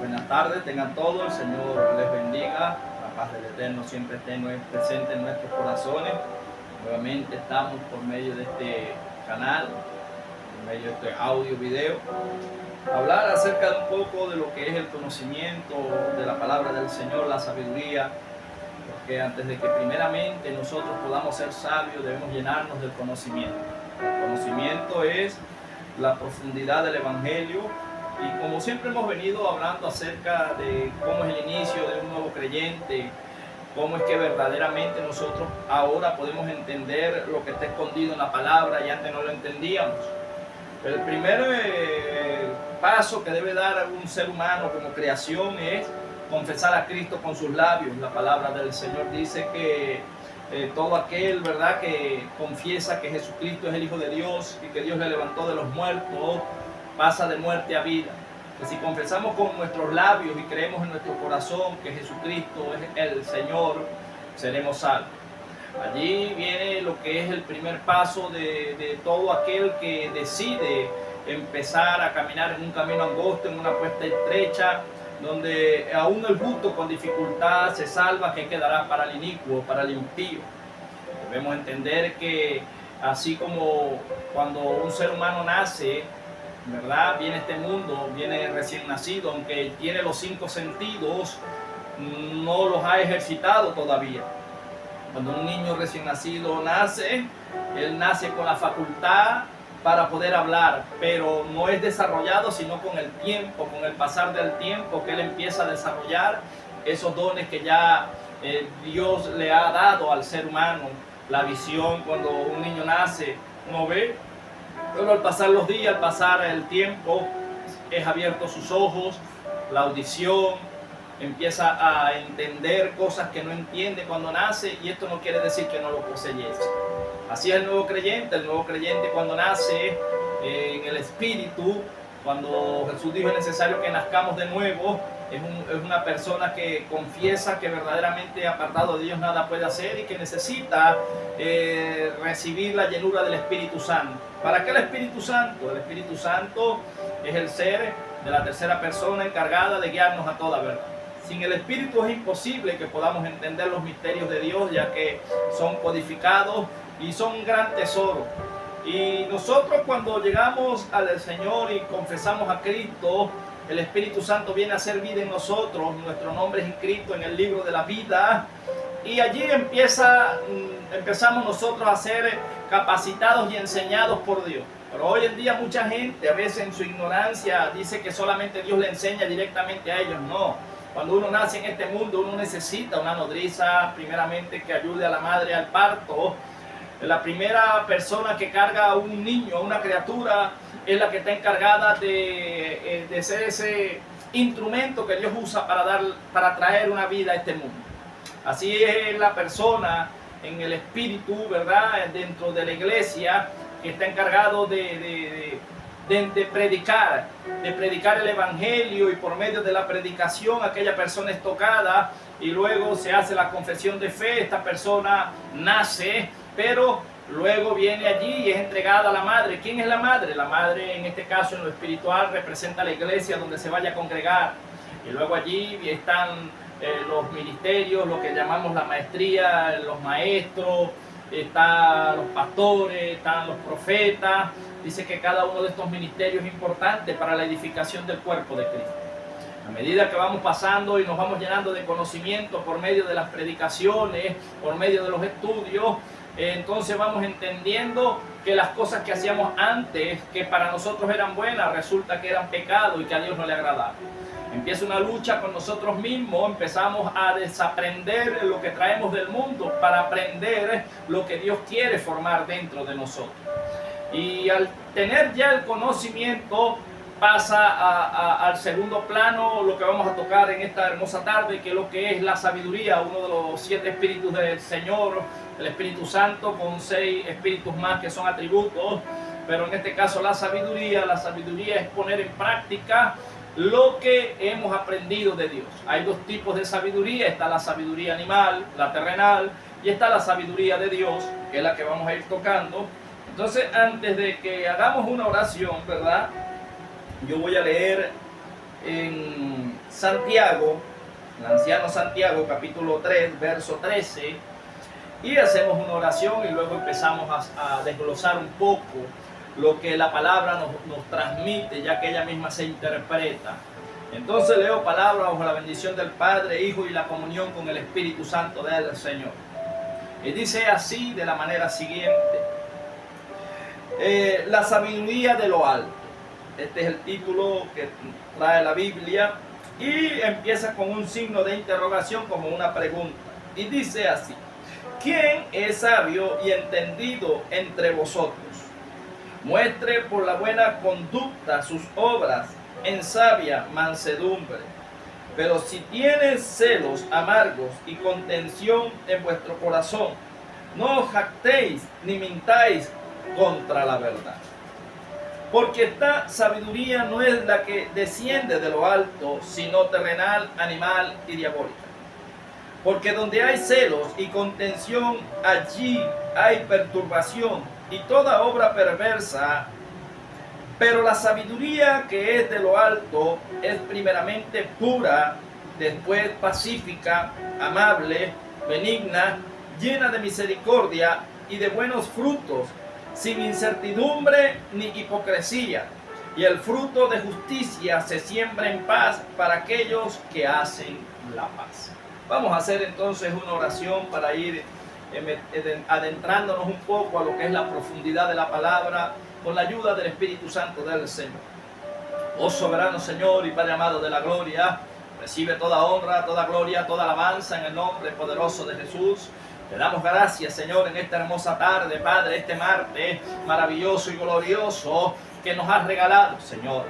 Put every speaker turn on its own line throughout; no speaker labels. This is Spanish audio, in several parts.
Buenas tardes, tengan todos, el Señor les bendiga, la paz del Eterno siempre esté presente en nuestros corazones. Nuevamente estamos por medio de este canal, por medio de este audio, video, hablar acerca de un poco de lo que es el conocimiento de la palabra del Señor, la sabiduría, porque antes de que primeramente nosotros podamos ser sabios debemos llenarnos del conocimiento. El conocimiento es la profundidad del Evangelio. Y como siempre hemos venido hablando acerca de cómo es el inicio de un nuevo creyente, cómo es que verdaderamente nosotros ahora podemos entender lo que está escondido en la palabra y antes no lo entendíamos. El primer paso que debe dar un ser humano como creación es confesar a Cristo con sus labios. La palabra del Señor dice que todo aquel, ¿verdad?, que confiesa que Jesucristo es el Hijo de Dios y que Dios le levantó de los muertos, pasa de muerte a vida. Que si confesamos con nuestros labios y creemos en nuestro corazón que Jesucristo es el Señor, seremos salvos. Allí viene lo que es el primer paso de todo aquel que decide empezar a caminar en un camino angosto, en una puesta estrecha, donde aún el justo con dificultad se salva, que quedará para el inicuo, para el impío. Debemos entender que así como cuando un ser humano nace, ¿verdad?, viene a este mundo, viene recién nacido, aunque tiene los 5 sentidos, no los ha ejercitado todavía. Cuando un niño recién nacido nace, él nace con la facultad para poder hablar, pero no es desarrollado sino con el tiempo, con el pasar del tiempo, que él empieza a desarrollar esos dones que ya Dios le ha dado al ser humano. La visión, cuando un niño nace, no ve, pero al pasar los días, al pasar el tiempo, es abierto sus ojos, la audición, empieza a entender cosas que no entiende cuando nace, y esto no quiere decir que no lo poseyese. Así es el nuevo creyente cuando nace en el Espíritu, cuando Jesús dijo es necesario que nazcamos de nuevo, es una persona que confiesa que verdaderamente apartado de Dios nada puede hacer y que necesita recibir la llenura del Espíritu Santo. ¿Para qué el Espíritu Santo? El Espíritu Santo es el ser de la tercera persona encargada de guiarnos a toda verdad. Sin el Espíritu es imposible que podamos entender los misterios de Dios, ya que son codificados y son un gran tesoro. Y nosotros cuando llegamos al Señor y confesamos a Cristo, el Espíritu Santo viene a hacer vida en nosotros, nuestro nombre es inscrito en el libro de la vida, y allí empezamos nosotros a ser capacitados y enseñados por Dios. Pero hoy en día mucha gente, a veces en su ignorancia, dice que solamente Dios le enseña directamente a ellos. No, cuando uno nace en este mundo, uno necesita una nodriza, primeramente, que ayude a la madre al parto. La primera persona que carga a un niño, a una criatura, es la que está encargada de ser ese instrumento que Dios usa para traer una vida a este mundo. Así es la persona en el espíritu, ¿verdad?, dentro de la iglesia, que está encargado de predicar el evangelio, y por medio de la predicación aquella persona es tocada y luego se hace la confesión de fe. Esta persona nace, pero luego viene allí y es entregada a la madre. ¿Quién es la madre? La madre, en este caso en lo espiritual, representa a la iglesia donde se vaya a congregar, y luego allí están los ministerios, lo que llamamos la maestría, los maestros, están los pastores, están los profetas. Dice que cada uno de estos ministerios es importante para la edificación del cuerpo de Cristo. A medida que vamos pasando y nos vamos llenando de conocimiento por medio de las predicaciones, por medio de los estudios, entonces vamos entendiendo que las cosas que hacíamos antes, que para nosotros eran buenas, resulta que eran pecado y que a Dios no le agradaba. Empieza una lucha con nosotros mismos, empezamos a desaprender lo que traemos del mundo para aprender lo que Dios quiere formar dentro de nosotros. Y al tener ya el conocimiento, pasa al segundo plano lo que vamos a tocar en esta hermosa tarde, que es lo que es la sabiduría, uno de los 7 espíritus del Señor, el Espíritu Santo, con 6 espíritus más que son atributos, pero en este caso la sabiduría es poner en práctica lo que hemos aprendido de Dios. Hay 2 tipos de sabiduría: está la sabiduría animal, la terrenal, y está la sabiduría de Dios, que es la que vamos a ir tocando. Entonces, antes de que hagamos una oración, ¿verdad?, yo voy a leer en Santiago, el anciano Santiago, capítulo 3, verso 13, y hacemos una oración y luego empezamos a desglosar un poco lo que la palabra nos transmite, ya que ella misma se interpreta. Entonces leo palabra bajo la bendición del Padre, Hijo y la comunión con el Espíritu Santo del Señor. Y dice así de la manera siguiente: la sabiduría de lo alto. Este es el título que trae la Biblia y empieza con un signo de interrogación como una pregunta. Y dice así: ¿quién es sabio y entendido entre vosotros? Muestre por la buena conducta sus obras en sabia mansedumbre. Pero si tienes celos amargos y contención en vuestro corazón, no os jactéis ni mintáis contra la verdad. Porque esta sabiduría no es la que desciende de lo alto, sino terrenal, animal y diabólica. Porque donde hay celos y contención, allí hay perturbación y toda obra perversa. Pero la sabiduría que es de lo alto es primeramente pura, después pacífica, amable, benigna, llena de misericordia y de buenos frutos, sin incertidumbre ni hipocresía. Y el fruto de justicia se siembra en paz para aquellos que hacen la paz. Vamos a hacer entonces una oración para ir adentrándonos un poco a lo que es la profundidad de la palabra, con la ayuda del Espíritu Santo del Señor. Oh soberano Señor y Padre amado de la gloria, recibe toda honra, toda gloria, toda alabanza en el nombre poderoso de Jesús. Te damos gracias, Señor, en esta hermosa tarde, Padre, este martes maravilloso y glorioso que nos has regalado, Señor.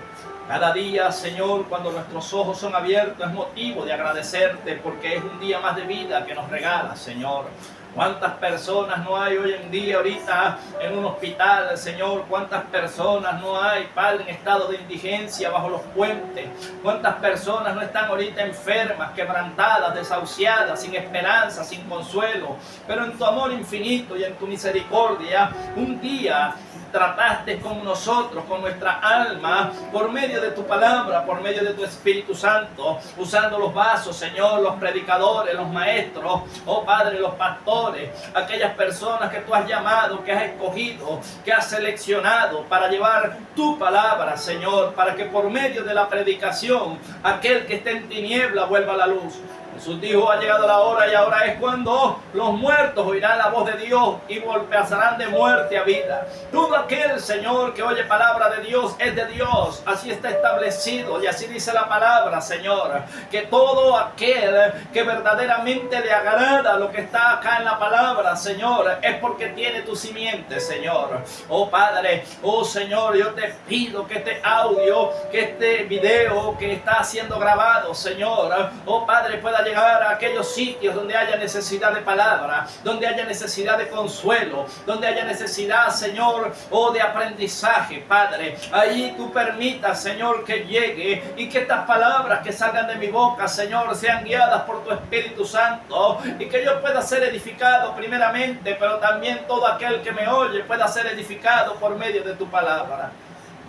Cada día, Señor, cuando nuestros ojos son abiertos, es motivo de agradecerte porque es un día más de vida que nos regalas, Señor. ¿Cuántas personas no hay hoy en día, ahorita, en un hospital, Señor? ¿Cuántas personas no hay, Padre, en estado de indigencia bajo los puentes? ¿Cuántas personas no están ahorita enfermas, quebrantadas, desahuciadas, sin esperanza, sin consuelo? Pero en tu amor infinito y en tu misericordia, un día trataste con nosotros, con nuestra alma, por medio de tu palabra, por medio de tu Espíritu Santo, usando los vasos, Señor, los predicadores, los maestros, oh Padre, los pastores, aquellas personas que tú has llamado, que has escogido, que has seleccionado para llevar tu palabra, Señor, para que por medio de la predicación, aquel que esté en tiniebla vuelva a la luz. Jesús dijo: ha llegado la hora y ahora es cuando los muertos oirán la voz de Dios y pasarán de muerte a vida. Todo aquel, Señor, que oye palabra de Dios es de Dios. Así está establecido y así dice la palabra, Señor, que todo aquel que verdaderamente le agrada lo que está acá en la palabra, Señor, es porque tiene tu simiente, Señor. Oh Padre, oh Señor, yo te pido que este audio, que este video que está siendo grabado, Señor, oh Padre, pueda llegar a aquellos sitios donde haya necesidad de palabra, donde haya necesidad de consuelo, donde haya necesidad, Señor, de aprendizaje, Padre. Ahí tú permitas, Señor, que llegue y que estas palabras que salgan de mi boca, Señor, sean guiadas por tu Espíritu Santo y que yo pueda ser edificado primeramente, pero también todo aquel que me oye pueda ser edificado por medio de tu palabra.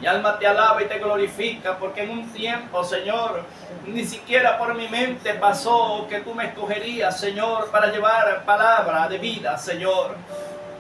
Mi alma te alaba y te glorifica, porque en un tiempo, Señor, ni siquiera por mi mente pasó que tú me escogerías, Señor, para llevar palabra de vida, Señor.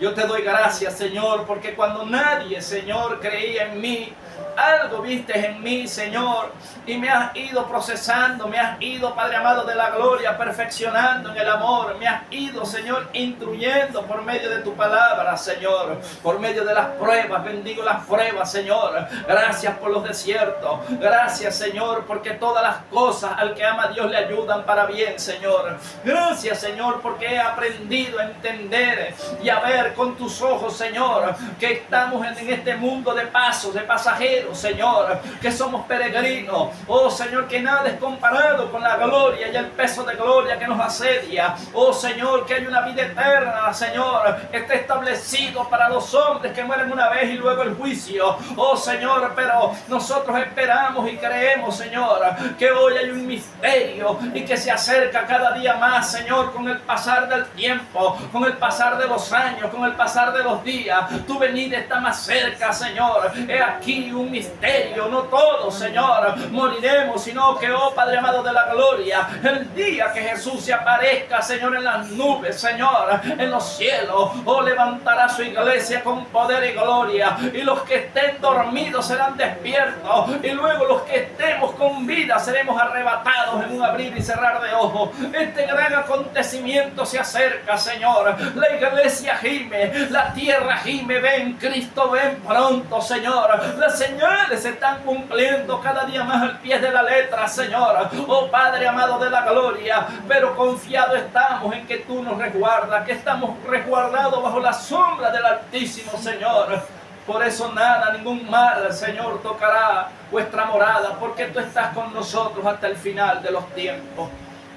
Yo te doy gracias, Señor, porque cuando nadie, Señor, creía en mí, algo viste en mí, Señor, y me has ido procesando, me has ido, Padre amado de la gloria, perfeccionando en el amor, me has ido, Señor, instruyendo por medio de tu palabra, Señor, por medio de las pruebas. Bendigo las pruebas, Señor. Gracias por los desiertos, gracias, Señor, porque todas las cosas al que ama a Dios le ayudan para bien, Señor. Gracias, Señor, porque he aprendido a entender y a ver con tus ojos, Señor, que estamos en este mundo de pasos, de pasajeros, Señor, que somos peregrinos. Oh Señor, que nada es comparado con la gloria y el peso de gloria que nos asedia. Oh Señor, que hay una vida eterna, Señor, que está establecido para los hombres que mueren una vez y luego el juicio. Oh Señor, pero nosotros esperamos y creemos, Señor, que hoy hay un misterio y que se acerca cada día más, Señor, con el pasar del tiempo, con el pasar de los años, con el pasar de los días. Tu venida está más cerca, Señor. He aquí un misterio. No todos, Señor, moriremos, sino que, oh Padre amado de la gloria, el día que Jesús se aparezca, Señor, en las nubes, Señor, en los cielos, oh, levantará su iglesia con poder y gloria, y los que estén dormidos serán despiertos, y luego los que estemos con vida seremos arrebatados en un abrir y cerrar de ojos. Este gran acontecimiento se acerca, Señor. La iglesia gime, la tierra gime. Ven, Cristo, ven pronto, Señor. Las señales se están cumpliendo cada día más al pie de la letra, Señor. Oh Padre amado de la gloria, pero confiado estamos en que tú nos resguardas, que estamos resguardados bajo la sombra del Altísimo, Señor. Por eso nada, ningún mal, Señor, tocará vuestra morada, porque tú estás con nosotros hasta el final de los tiempos.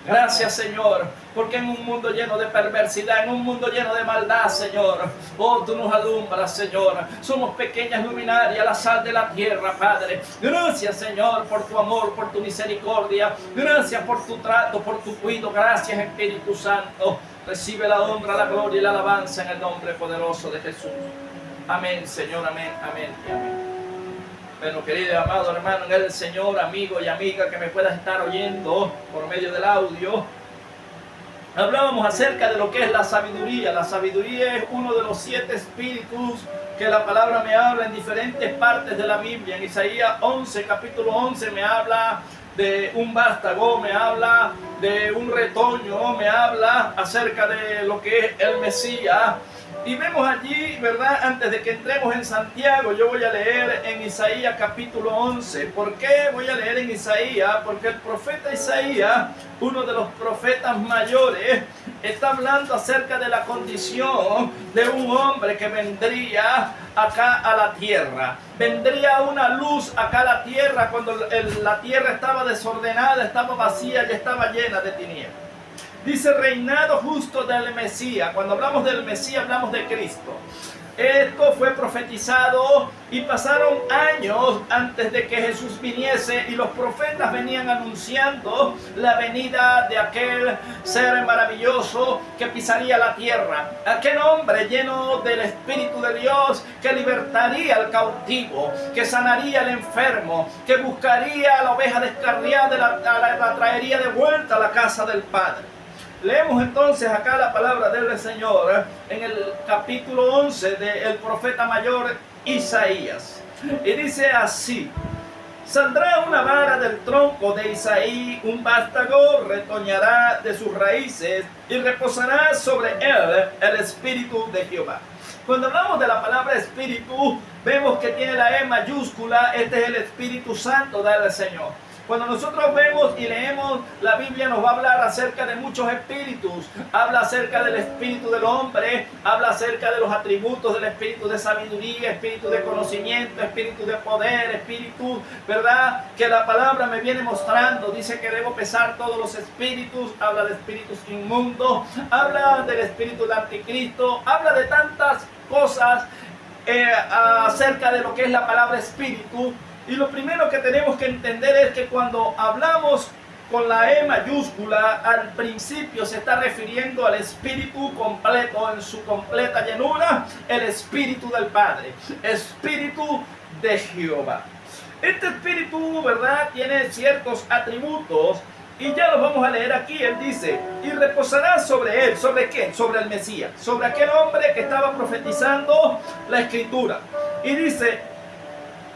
Gracias, Señor, porque en un mundo lleno de perversidad, en un mundo lleno de maldad, Señor, oh, tú nos alumbras, Señor. Somos pequeñas luminarias, la sal de la tierra, Padre. Gracias, Señor, por tu amor, por tu misericordia. Gracias por tu trato, por tu cuidado. Gracias, Espíritu Santo. Recibe la honra, la gloria y la alabanza en el nombre poderoso de Jesús. Amén, Señor, amén, amén y amén. Bueno, querido y amado hermano en el Señor, amigo y amiga que me puedas estar oyendo por medio del audio, hablábamos acerca de lo que es la sabiduría. La sabiduría es uno de los 7 espíritus que la palabra me habla en diferentes partes de la Biblia. En Isaías 11, capítulo 11, me habla de un vástago, me habla de un retoño, me habla acerca de lo que es el Mesías. Y vemos allí, ¿verdad? Antes de que entremos en Santiago, yo voy a leer en Isaías capítulo 11. ¿Por qué voy a leer en Isaías? Porque el profeta Isaías, uno de los profetas mayores, está hablando acerca de la condición de un hombre que vendría acá a la tierra. Vendría una luz acá a la tierra cuando la tierra estaba desordenada, estaba vacía y estaba llena de tinieblas. Dice reinado justo del Mesías. Cuando hablamos del Mesías hablamos de Cristo. Esto fue profetizado y pasaron años antes de que Jesús viniese, y los profetas venían anunciando la venida de aquel ser maravilloso que pisaría la tierra. Aquel hombre lleno del Espíritu de Dios que libertaría al cautivo, que sanaría al enfermo, que buscaría a la oveja descarriada, la traería de vuelta a la casa del Padre. Leemos entonces acá la palabra del Señor en el capítulo 11 del profeta mayor Isaías. Y dice así: saldrá una vara del tronco de Isaí, un vástago retoñará de sus raíces y reposará sobre él el Espíritu de Jehová. Cuando hablamos de la palabra Espíritu, vemos que tiene la E mayúscula. Este es el Espíritu Santo del Señor. Cuando nosotros vemos y leemos la Biblia, nos va a hablar acerca de muchos espíritus. Habla acerca del espíritu del hombre, habla acerca de los atributos del espíritu de sabiduría, espíritu de conocimiento, espíritu de poder, espíritu, ¿verdad? Que la palabra me viene mostrando. Dice que debo pesar todos los espíritus, habla de espíritus inmundos, habla del espíritu del anticristo, habla de tantas cosas acerca de lo que es la palabra espíritu. Y lo primero que tenemos que entender es que cuando hablamos con la E mayúscula, al principio se está refiriendo al Espíritu completo, en su completa llenura, el Espíritu del Padre, Espíritu de Jehová. Este Espíritu, ¿verdad?, tiene ciertos atributos y ya los vamos a leer aquí. Él dice, y reposará sobre él. ¿Sobre qué? Sobre el Mesías, sobre aquel hombre que estaba profetizando la Escritura. Y dice,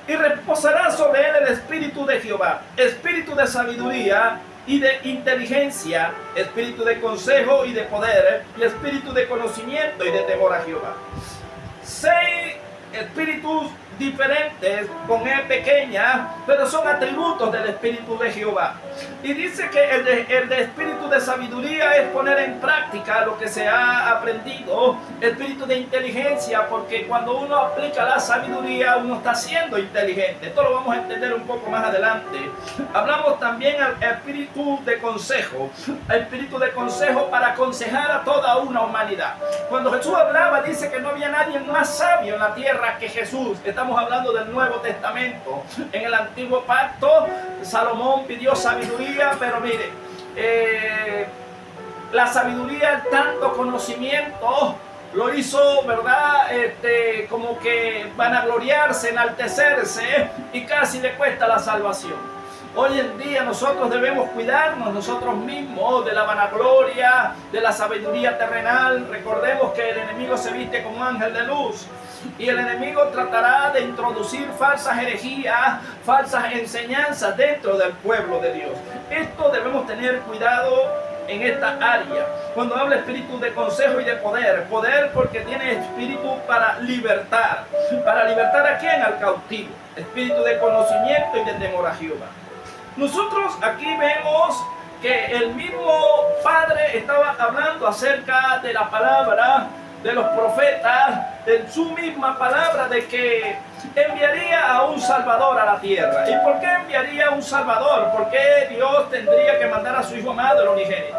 y reposará sobre él el Espíritu de Jehová, espíritu de sabiduría y de inteligencia, espíritu de consejo y de poder, y espíritu de conocimiento y de temor a Jehová. 6 espíritus diferentes con E pequeña, pero son atributos del Espíritu de Jehová. Y dice que el de espíritu de sabiduría es poner en práctica lo que se ha aprendido. Espíritu de inteligencia, porque cuando uno aplica la sabiduría, uno está siendo inteligente. Esto lo vamos a entender un poco más adelante. Hablamos también al espíritu de consejo. Espíritu de consejo para aconsejar a toda una humanidad. Cuando Jesús hablaba, dice que no había nadie más sabio en la tierra que Jesús. Estamos hablando del Nuevo Testamento. En el Antiguo Pacto, Salomón pidió sabiduría, pero mire, la sabiduría, el tanto conocimiento, lo hizo, ¿verdad? Como que vanagloriarse, enaltecerse, y casi le cuesta la salvación. Hoy en día nosotros debemos cuidarnos nosotros mismos de la vanagloria, de la sabiduría terrenal. Recordemos que el enemigo se viste como ángel de luz, y el enemigo tratará de introducir falsas herejías, falsas enseñanzas dentro del pueblo de Dios. Esto debemos tener cuidado en esta área. Cuando habla espíritu de consejo y de poder, poder porque tiene espíritu para libertar. ¿Para libertar a quién? Al cautivo. Espíritu de conocimiento y de temor a Jehová. Nosotros aquí vemos que el mismo Padre estaba hablando acerca de la palabra de los profetas, en su misma palabra, de que enviaría a un Salvador a la tierra. ¿Y por qué enviaría a un Salvador? ¿Por qué Dios tendría que mandar a su Hijo amado, el unigénito?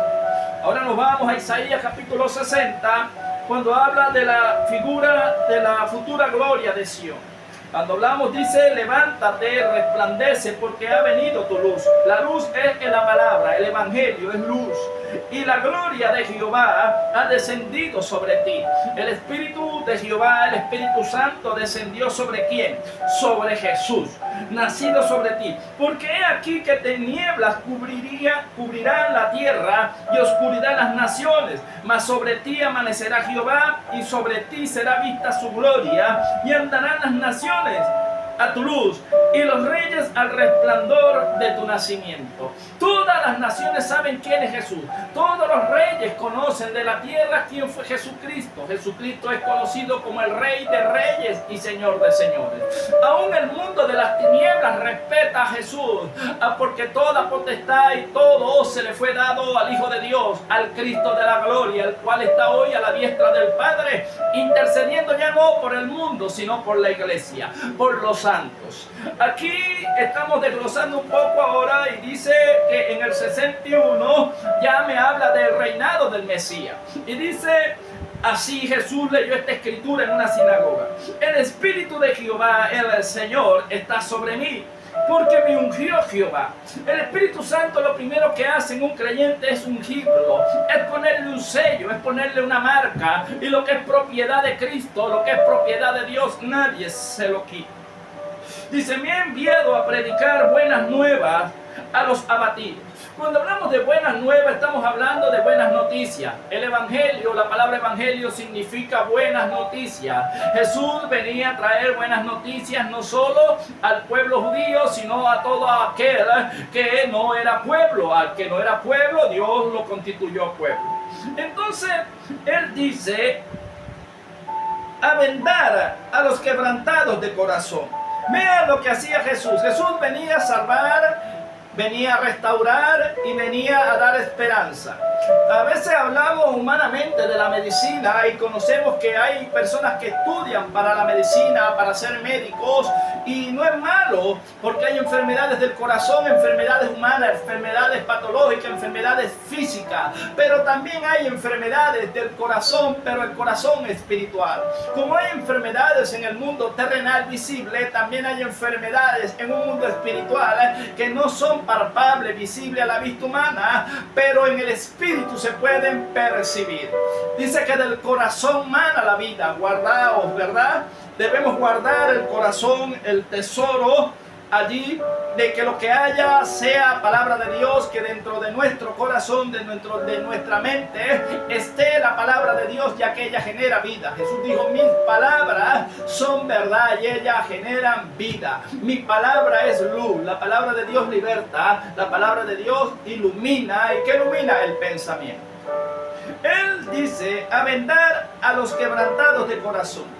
Ahora nos vamos a Isaías capítulo 60, cuando habla de la figura de la futura gloria de Sión. Cuando hablamos, dice: levántate, resplandece, porque ha venido tu luz. La luz es la palabra, el evangelio es luz. Y la gloria de Jehová ha descendido sobre ti. El Espíritu de Jehová, el Espíritu Santo, descendió sobre ¿quién? Sobre Jesús, nacido sobre ti. Porque he aquí que tinieblas cubrirán la tierra y oscuridad las naciones. Mas sobre ti amanecerá Jehová, y sobre ti será vista su gloria, y andarán las naciones a tu luz, y los reyes al resplandor de tu nacimiento. Todas las naciones saben quién es Jesús. Todos los reyes conocen de la tierra quién fue Jesucristo. Jesucristo es conocido como el Rey de Reyes y Señor de Señores. Aún el mundo de las tinieblas respeta a Jesús, porque toda potestad y todo se le fue dado al Hijo de Dios, al Cristo de la gloria, el cual está hoy a la diestra del Padre, intercediendo ya no por el mundo, sino por la iglesia, por los santos. Aquí estamos desglosando un poco ahora, y dice que en el 61 ya me habla del reinado del Mesías, y dice así: Jesús leyó esta escritura en una sinagoga: el Espíritu de Jehová, el Señor, está sobre mí, porque me ungió Jehová. El Espíritu Santo lo primero que hace en un creyente es ungirlo, es ponerle un sello, es ponerle una marca, y lo que es propiedad de Cristo, lo que es propiedad de Dios, nadie se lo quita. Dice: me ha enviado a predicar buenas nuevas a los abatidos. Cuando hablamos de buenas nuevas, estamos hablando de buenas noticias. El evangelio, la palabra evangelio significa buenas noticias. Jesús venía a traer buenas noticias no solo al pueblo judío, sino a todo aquel que no era pueblo. Al que no era pueblo, Dios lo constituyó pueblo. Entonces, Él dice: a vendar a los quebrantados de corazón. Vean lo que hacía Jesús. Jesús venía a salvar, venía a restaurar y venía a dar esperanza. A veces hablamos humanamente de la medicina y conocemos que hay personas que estudian para la medicina, para ser médicos, y no es malo, porque hay enfermedades del corazón, enfermedades humanas, enfermedades patológicas, enfermedades físicas, pero también hay enfermedades del corazón, pero el corazón espiritual. Como hay enfermedades en el mundo terrenal visible, también hay enfermedades en un mundo espiritual que no son palpables, visibles a la vista humana, pero en el espíritu se pueden percibir. Dice que del corazón mana la vida. Guardaos, ¿verdad? Debemos guardar el corazón, el tesoro allí, de que lo que haya sea palabra de Dios, que dentro de nuestro corazón, de nuestra mente, esté la palabra de Dios, ya que ella genera vida. Jesús dijo: mis palabras son verdad y ellas generan vida. Mi palabra es luz, la palabra de Dios liberta, la palabra de Dios ilumina. ¿Y qué ilumina? El pensamiento. Él dice: a vendar a los quebrantados de corazón.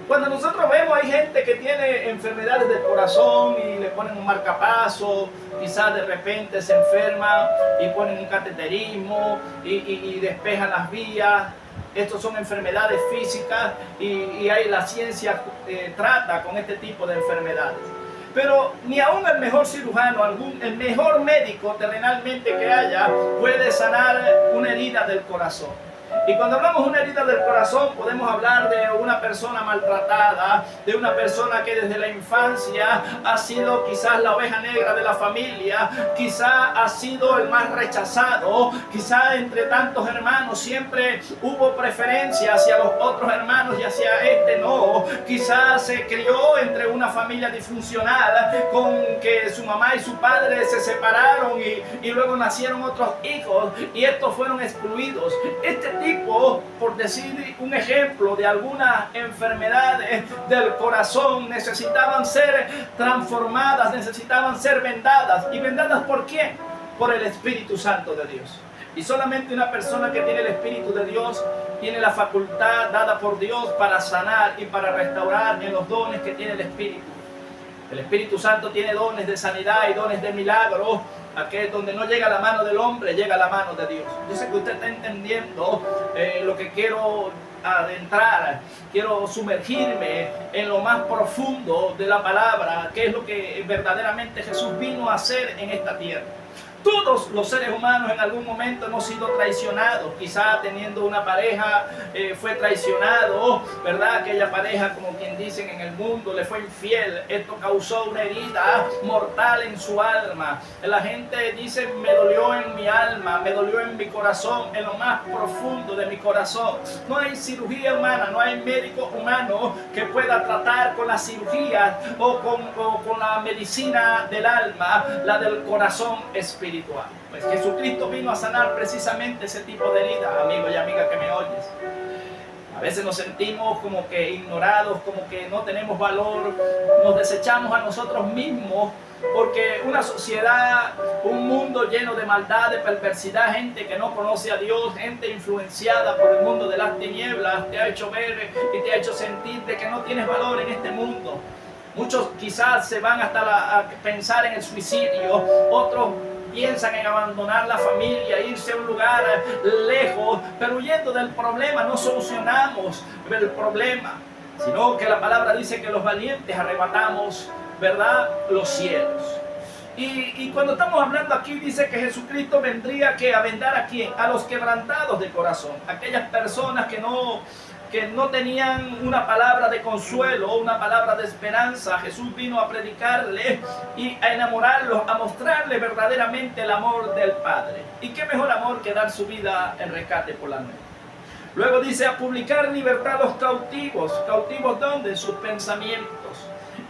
Cuando nosotros vemos, hay gente que tiene enfermedades del corazón y le ponen un marcapaso, quizás de repente se enferma y ponen un cateterismo y despejan las vías. Estas son enfermedades físicas y la ciencia trata con este tipo de enfermedades. Pero ni aún el mejor cirujano, el mejor médico terrenalmente que haya, puede sanar una herida del corazón. Y cuando hablamos de una herida del corazón, podemos hablar de una persona maltratada, de una persona que desde la infancia ha sido quizás la oveja negra de la familia, quizás ha sido el más rechazado, quizás entre tantos hermanos siempre hubo preferencia hacia los otros hermanos y hacia este no. Quizás se crió entre una familia disfuncional con que su mamá y su padre se separaron y luego nacieron otros hijos y estos fueron excluidos. Este tipo, por decir un ejemplo de algunas enfermedades del corazón, necesitaban ser transformadas, necesitaban ser vendadas. ¿Y vendadas por quién? Por el Espíritu Santo de Dios. Y solamente una persona que tiene el Espíritu de Dios tiene la facultad dada por Dios para sanar y para restaurar en los dones que tiene el Espíritu. El Espíritu Santo tiene dones de sanidad y dones de milagros. Aquel donde no llega la mano del hombre, llega la mano de Dios. Yo sé que usted está entendiendo lo que quiero adentrar. Quiero sumergirme en lo más profundo de la palabra, que es lo que verdaderamente Jesús vino a hacer en esta tierra. Todos los seres humanos en algún momento hemos sido traicionados. Quizá teniendo una pareja fue traicionado, ¿verdad? Aquella pareja, como quien dicen en el mundo, le fue infiel. Esto causó una herida mortal en su alma. La gente dice, me dolió en mi alma, me dolió en mi corazón, en lo más profundo de mi corazón. No hay cirugía humana, no hay médico humano que pueda tratar con la cirugía o con la medicina del alma, la del corazón espiritual. Pues Jesucristo vino a sanar precisamente ese tipo de heridas, amigo y amiga que me oyes. A veces nos sentimos como que ignorados, como que no tenemos valor, nos desechamos a nosotros mismos, porque una sociedad, un mundo lleno de maldad, de perversidad, gente que no conoce a Dios, gente influenciada por el mundo de las tinieblas, te ha hecho ver y te ha hecho sentir de que no tienes valor en este mundo. Muchos quizás se van hasta a pensar en el suicidio, otros piensan en abandonar la familia, irse a un lugar lejos, pero huyendo del problema no solucionamos el problema, sino que la palabra dice que los valientes arrebatamos, ¿verdad?, los cielos. Y cuando estamos hablando aquí dice que Jesucristo vendría a vendar a quién, a los quebrantados de corazón, aquellas personas que no tenían una palabra de consuelo, una palabra de esperanza. Jesús vino a predicarle y a enamorarlos, a mostrarles verdaderamente el amor del Padre. Y qué mejor amor que dar su vida en rescate por la nueva. Luego dice a publicar libertad a los cautivos. ¿Cautivos dónde? En sus pensamientos.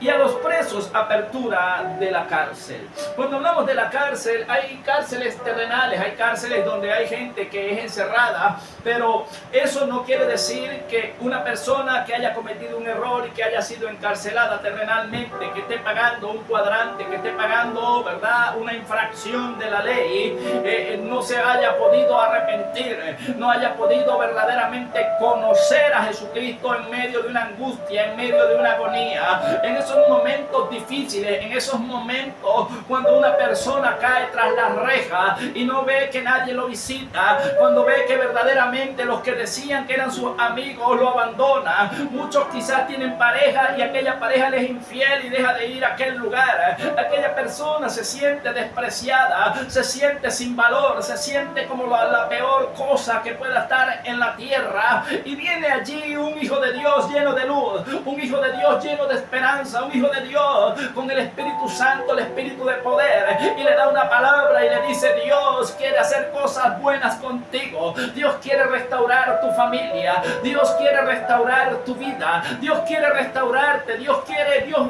Y a los presos, apertura de la cárcel. Cuando hablamos de la cárcel, hay cárceles terrenales, hay cárceles donde hay gente que es encerrada, pero eso no quiere decir que una persona que haya cometido un error y que haya sido encarcelada terrenalmente, que esté pagando un cuadrante, que esté pagando, ¿verdad?, una infracción de la ley, no se haya podido arrepentir, no haya podido verdaderamente conocer a Jesucristo en medio de una angustia, en medio de una agonía, en esos momentos difíciles, en esos momentos cuando una persona cae tras las rejas y no ve que nadie lo visita, cuando ve que verdaderamente los que decían que eran sus amigos lo abandonan. Muchos quizás tienen pareja y aquella pareja les es infiel y deja de ir a aquel lugar. Aquella persona se siente despreciada, se siente sin valor, se siente como la peor cosa que pueda estar en la tierra, y viene allí un hijo de Dios lleno de luz, un hijo de Dios lleno de esperanza, un hijo de Dios con el Espíritu Santo, el Espíritu de poder, y le da una palabra y le dice: Dios quiere hacer cosas buenas contigo, Dios quiere restaurar tu familia, Dios quiere restaurar tu vida, Dios quiere restaurarte, Dios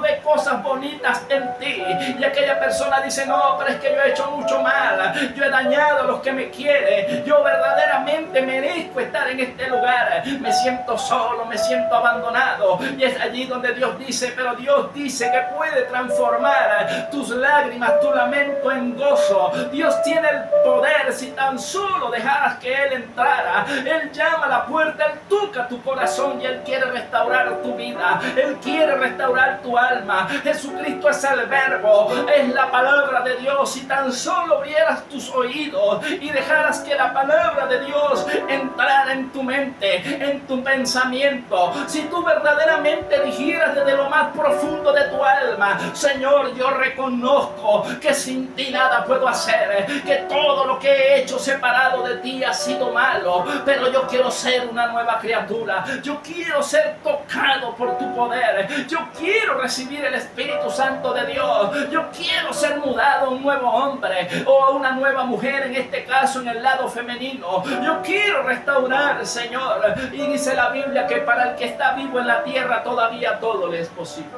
ve cosas bonitas en ti. Y aquella persona dice: no, pero es que yo he hecho mucho mal, yo he dañado a los que me quieren, yo verdaderamente merezco estar en este lugar, me siento solo, me siento abandonado. Y es allí donde Dios dice: pero Dios dice que puede transformar tus lágrimas, tu lamento en gozo. Dios tiene el poder si tan solo dejaras que Él entrara. Él llama a la puerta, Él toca tu corazón y Él quiere restaurar tu vida, Él quiere restaurar tu alma. Jesucristo es el verbo, es la palabra de Dios. Si tan solo tus oídos y dejaras que la palabra de Dios entrara en tu mente, en tu pensamiento. Si tú verdaderamente dijeras desde lo más profundo de tu alma: Señor, yo reconozco que sin ti nada puedo hacer, que todo lo que he hecho separado de ti ha sido malo, pero yo quiero ser una nueva criatura, yo quiero ser tocado por tu poder, yo quiero recibir el Espíritu Santo de Dios, yo quiero ser mudado a un nuevo hombre o a una nueva mujer, en este caso en el lado femenino. Yo quiero restaurar, Señor. Y dice la Biblia que para el que está vivo en la tierra todavía todo le es posible.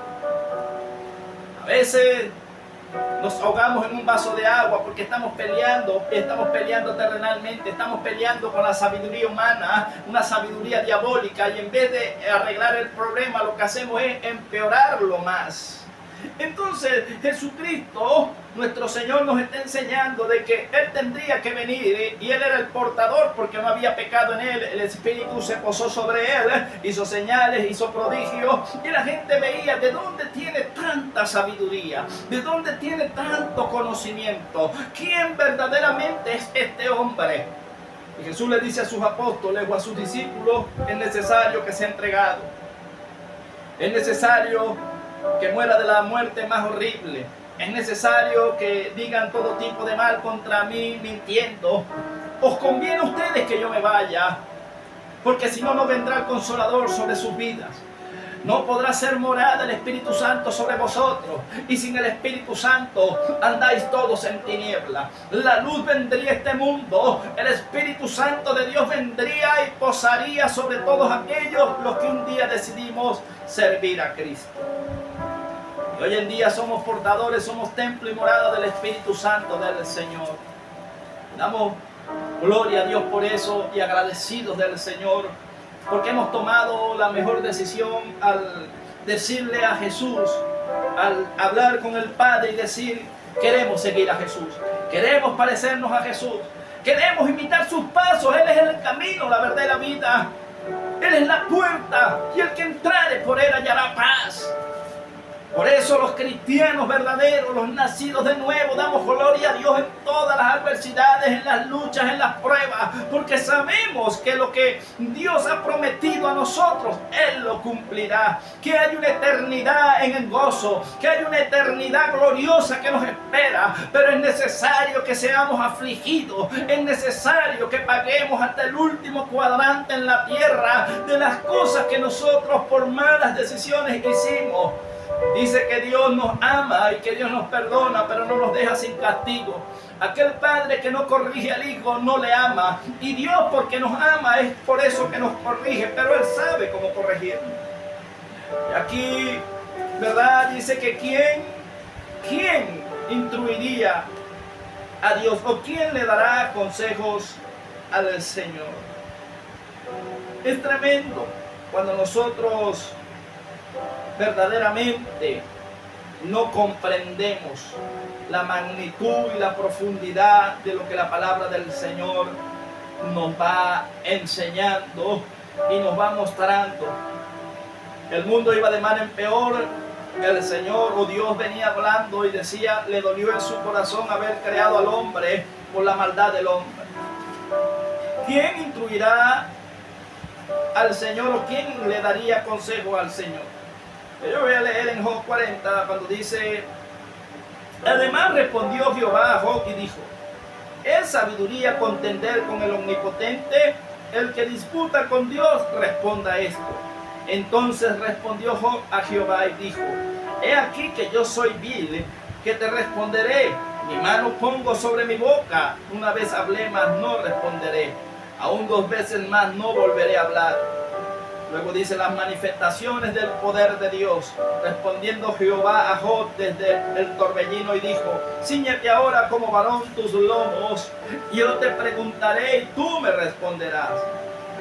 A veces nos ahogamos en un vaso de agua porque estamos peleando terrenalmente, estamos peleando con la sabiduría humana, una sabiduría diabólica, y en vez de arreglar el problema lo que hacemos es empeorarlo más. Entonces Jesucristo, nuestro Señor, nos está enseñando de que Él tendría que venir, y Él era el portador porque no había pecado en Él. El Espíritu se posó sobre Él, hizo señales, hizo prodigios, y la gente veía de dónde tiene tanta sabiduría, de dónde tiene tanto conocimiento, quién verdaderamente es este hombre. Y Jesús le dice a sus apóstoles o a sus discípulos: es necesario que sea entregado, es necesario que muera de la muerte más horrible, es necesario que digan todo tipo de mal contra mí mintiendo. Os conviene a ustedes que yo me vaya, porque si no, no vendrá el Consolador sobre sus vidas. No podrá ser morada el Espíritu Santo sobre vosotros, y sin el Espíritu Santo andáis todos en tiniebla. La luz vendría a este mundo, el Espíritu Santo de Dios vendría y posaría sobre todos aquellos los que un día decidimos servir a Cristo. Y hoy en día somos portadores, somos templo y morada del Espíritu Santo del Señor. Damos gloria a Dios por eso y agradecidos del Señor, porque hemos tomado la mejor decisión al decirle a Jesús, al hablar con el Padre y decir: queremos seguir a Jesús, queremos parecernos a Jesús, queremos imitar sus pasos. Él es el camino, la verdad y la vida. Él es la puerta, y el que entrare por Él hallará paz. Por eso los cristianos verdaderos, los nacidos de nuevo, damos gloria a Dios en todas las adversidades, en las luchas, en las pruebas, porque sabemos que lo que Dios ha prometido a nosotros, Él lo cumplirá, que hay una eternidad en el gozo, que hay una eternidad gloriosa que nos espera, pero es necesario que seamos afligidos, es necesario que paguemos hasta el último cuadrante en la tierra de las cosas que nosotros por malas decisiones hicimos. Dice que Dios nos ama y que Dios nos perdona, pero no nos deja sin castigo. Aquel padre que no corrige al hijo no le ama. Y Dios, porque nos ama, es por eso que nos corrige, pero Él sabe cómo corregirnos. Y aquí, ¿verdad? Dice que ¿quién instruiría a Dios? ¿O quién le dará consejos al Señor? Es tremendo cuando nosotros verdaderamente no comprendemos la magnitud y la profundidad de lo que la palabra del Señor nos va enseñando y nos va mostrando. El mundo iba de mal en peor. El Señor o Dios venía hablando y decía, le dolió en su corazón haber creado al hombre por la maldad del hombre. ¿Quién instruirá al Señor, o quién le daría consejo al Señor? Yo voy a leer en Job 40 cuando dice: además respondió Jehová a Job y dijo: ¿es sabiduría contender con el Omnipotente? El que disputa con Dios, responda esto. Entonces respondió Job a Jehová y dijo: he aquí que yo soy vil, que te responderé. Mi mano pongo sobre mi boca. Una vez hablé, mas no responderé. Aún 2 veces más no volveré a hablar. Luego dice: las manifestaciones del poder de Dios. Respondiendo Jehová a Job desde el torbellino y dijo: cíñete ahora como varón tus lomos, y yo te preguntaré y tú me responderás.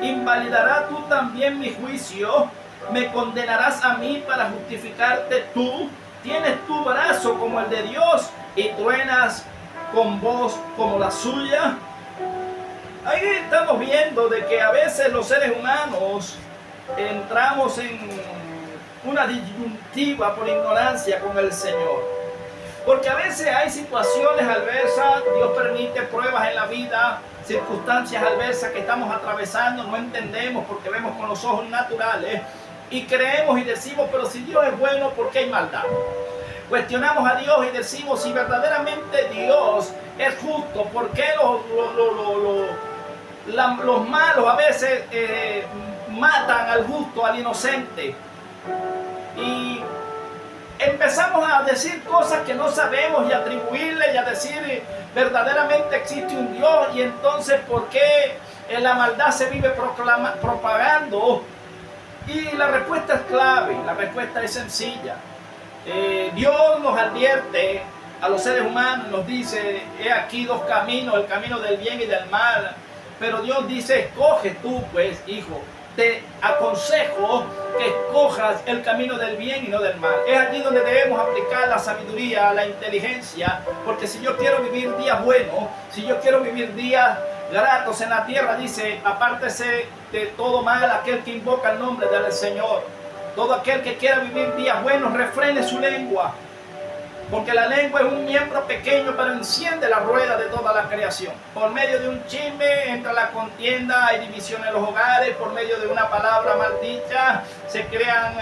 ¿Invalidará tú también mi juicio? ¿Me condenarás a mí para justificarte tú? ¿Tienes tu brazo como el de Dios y truenas con voz como la suya? Ahí estamos viendo de que a veces los seres humanos entramos en una disyuntiva por ignorancia con el Señor, porque a veces hay situaciones adversas. Dios permite permite pruebas en la vida, circunstancias adversas que estamos atravesando, no entendemos porque vemos con los ojos naturales y creemos y decimos, pero si Dios es bueno, ¿por qué hay maldad? Cuestionamos a Dios y decimos, si verdaderamente Dios es justo, ¿por qué los malos a veces matan al justo, al inocente? Y empezamos a decir cosas que no sabemos y a atribuirle y a decir verdaderamente existe un Dios, y entonces ¿por qué la maldad se vive propagando? Y la respuesta es clave, la respuesta es sencilla. Dios nos advierte a los seres humanos, nos dice, he aquí dos caminos, el camino del bien y del mal, pero Dios dice, escoge tú pues, hijo. Te aconsejo que escojas el camino del bien y no del mal. Es allí donde debemos aplicar la sabiduría, la inteligencia, porque si yo quiero vivir días buenos, si yo quiero vivir días gratos en la tierra, dice, apártese de todo mal aquel que invoca el nombre del Señor. Todo aquel que quiera vivir días buenos, refrene su lengua, porque la lengua es un miembro pequeño, pero enciende la rueda de toda la creación. Por medio de un chisme entra la contienda, hay división en los hogares, por medio de una palabra maldicha se crean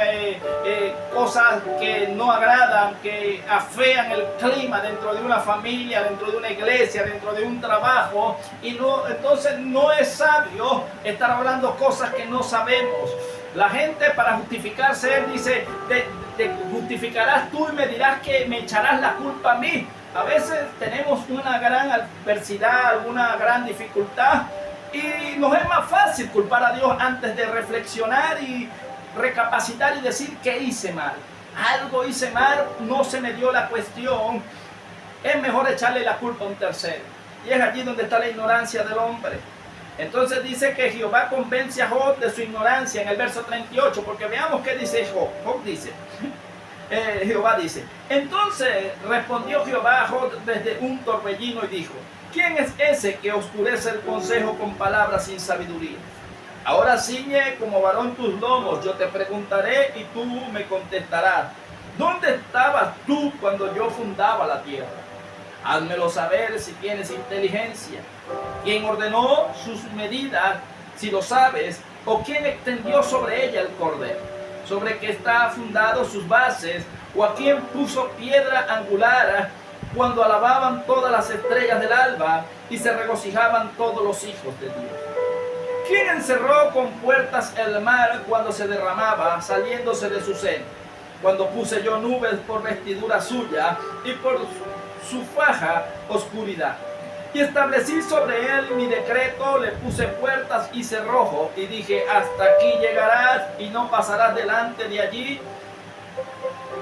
cosas que no agradan, que afean el clima dentro de una familia, dentro de una iglesia, dentro de un trabajo, y entonces no es sabio estar hablando cosas que no sabemos. La gente, para justificarse, él dice, te justificarás tú y me dirás que me echarás la culpa a mí. A veces tenemos una gran adversidad, alguna gran dificultad, y nos es más fácil culpar a Dios antes de reflexionar y recapacitar y decir que hice mal. Algo hice mal, no se me dio la cuestión. Es mejor echarle la culpa a un tercero. Y es allí donde está la ignorancia del hombre. Entonces dice que Jehová convence a Job de su ignorancia en el verso 38, porque veamos qué dice Job. Job dice, Jehová dice, entonces respondió Jehová a Job desde un torbellino y dijo, ¿quién es ese que oscurece el consejo con palabras sin sabiduría? Ahora ciñe como varón tus lomos, yo te preguntaré y tú me contestarás. ¿Dónde estabas tú cuando yo fundaba la tierra? Házmelo saber si tienes inteligencia. ¿Quién ordenó sus medidas, si lo sabes? ¿O quién extendió sobre ella el cordel? ¿Sobre qué está fundado sus bases? ¿O a quién puso piedra angular cuando alababan todas las estrellas del alba y se regocijaban todos los hijos de Dios? ¿Quién encerró con puertas el mar cuando se derramaba, saliéndose de su seno? Cuando puse yo nubes por vestidura suya y por su faja oscuridad. Y establecí sobre él mi decreto, le puse puertas y cerrojo, y dije, hasta aquí llegarás y no pasarás delante de allí,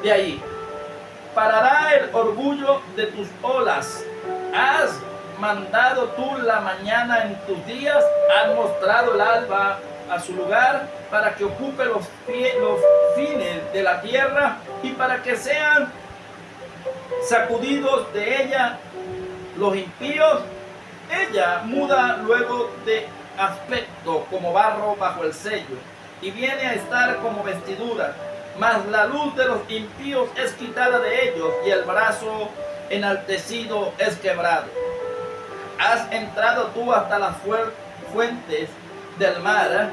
de allí. Parará el orgullo de tus olas. Has mandado tú la mañana en tus días, has mostrado el alba a su lugar, para que ocupe los fines de la tierra y para que sean sacudidos de ella los impíos. Ella muda luego de aspecto como barro bajo el sello y viene a estar como vestidura, mas la luz de los impíos es quitada de ellos y el brazo enaltecido es quebrado. Has entrado tú hasta las fuentes del mar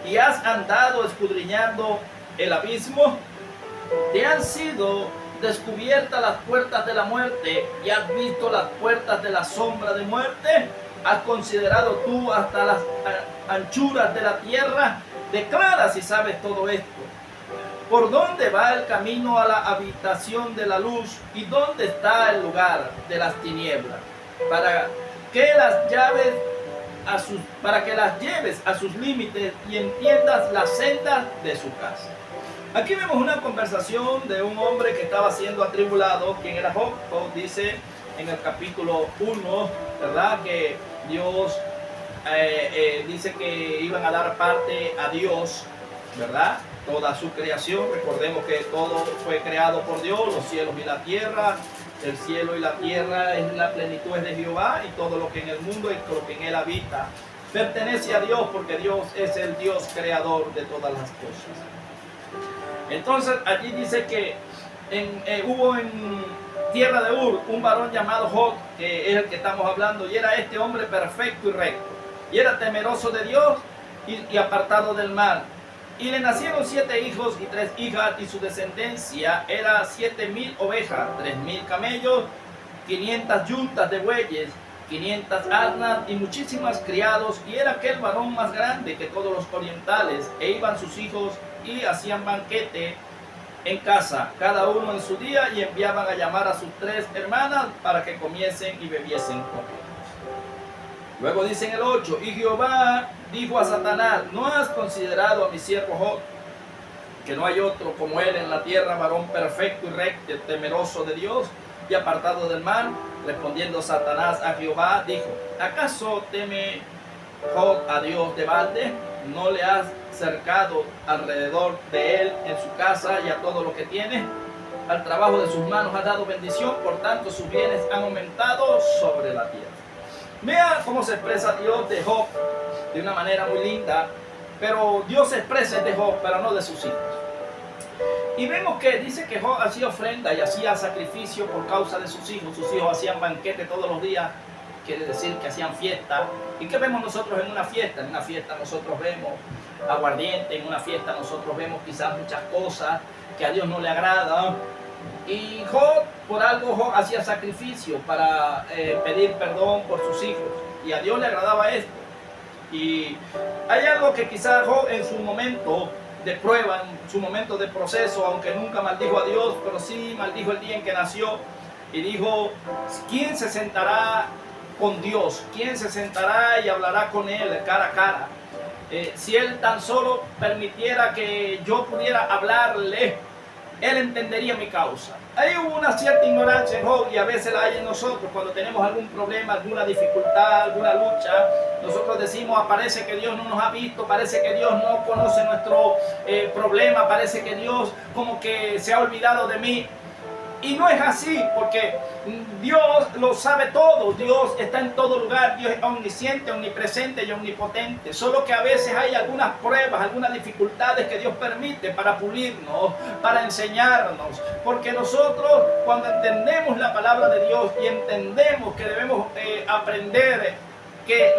y has andado escudriñando el abismo. Te han sido descubiertas las puertas de la muerte y has visto las puertas de la sombra de muerte. Has considerado tú hasta las anchuras de la tierra. Declara si sabes todo esto. ¿Por dónde va el camino a la habitación de la luz y dónde está el lugar de las tinieblas? Para que las lleves a sus límites y entiendas las sendas de su casa. Aquí vemos una conversación de un hombre que estaba siendo atribulado. ¿Quién era Job? Job dice en el capítulo 1, ¿verdad? Que Dios dice que iban a dar parte a Dios, ¿verdad? Toda su creación. Recordemos que todo fue creado por Dios, los cielos y la tierra. El cielo y la tierra es la plenitud de Jehová, y todo lo que en el mundo y lo que en él habita pertenece a Dios, porque Dios es el Dios creador de todas las cosas. Entonces allí dice que hubo en tierra de Ur un varón llamado Job, que es el que estamos hablando, y era este hombre perfecto y recto, y era temeroso de Dios y apartado del mal. Y le nacieron 7 hijos y 3 hijas, y su descendencia era 7,000 ovejas, 3,000 camellos, 500 yuntas de bueyes, 500 asnas y muchísimas criados. Y era aquel varón más grande que todos los orientales, e iban sus hijos y hacían banquete en casa, cada uno en su día, y enviaban a llamar a sus 3 hermanas para que comiesen y bebiesen con ellos. Luego dice en el 8, y Jehová dijo a Satanás: ¿no has considerado a mi siervo Job, que no hay otro como él en la tierra, varón perfecto y recto, temeroso de Dios y apartado del mal? Respondiendo Satanás a Jehová, dijo: ¿acaso teme Job a Dios de balde? ¿No le has cercado alrededor de él en su casa y a todo lo que tiene? Al trabajo de sus manos has dado bendición, por tanto sus bienes han aumentado sobre la tierra. Vea cómo se expresa Dios de Job de una manera muy linda, pero Dios se expresa de Job, pero no de sus hijos. Y vemos que dice que Job hacía ofrenda y hacía sacrificio por causa de sus hijos. Sus hijos hacían banquete todos los días, quiere decir que hacían fiesta. ¿Y qué vemos nosotros en una fiesta? En una fiesta nosotros vemos aguardiente, en una fiesta nosotros vemos quizás muchas cosas que a Dios no le agradan. Y Job, por algo Job hacía sacrificio para pedir perdón por sus hijos, y a Dios le agradaba esto. Y hay algo que quizás Job en su momento de prueba, en su momento de proceso, aunque nunca maldijo a Dios, pero sí maldijo el día en que nació, y dijo: ¿quién se sentará con Dios? ¿Quién se sentará y hablará con él cara a cara? Si él tan solo permitiera que yo pudiera hablarle, él entendería mi causa. Hay una cierta ignorancia en Job, y a veces la hay en nosotros. Cuando tenemos algún problema, alguna dificultad, alguna lucha, nosotros decimos: parece que Dios no nos ha visto, parece que Dios no conoce nuestro problema, parece que Dios como que se ha olvidado de mí. Y no es así, porque Dios lo sabe todo. Dios está en todo lugar. Dios es omnisciente, omnipresente y omnipotente. Solo que a veces hay algunas pruebas, algunas dificultades que Dios permite para pulirnos, para enseñarnos. Porque nosotros, cuando entendemos la palabra de Dios y entendemos que debemos aprender que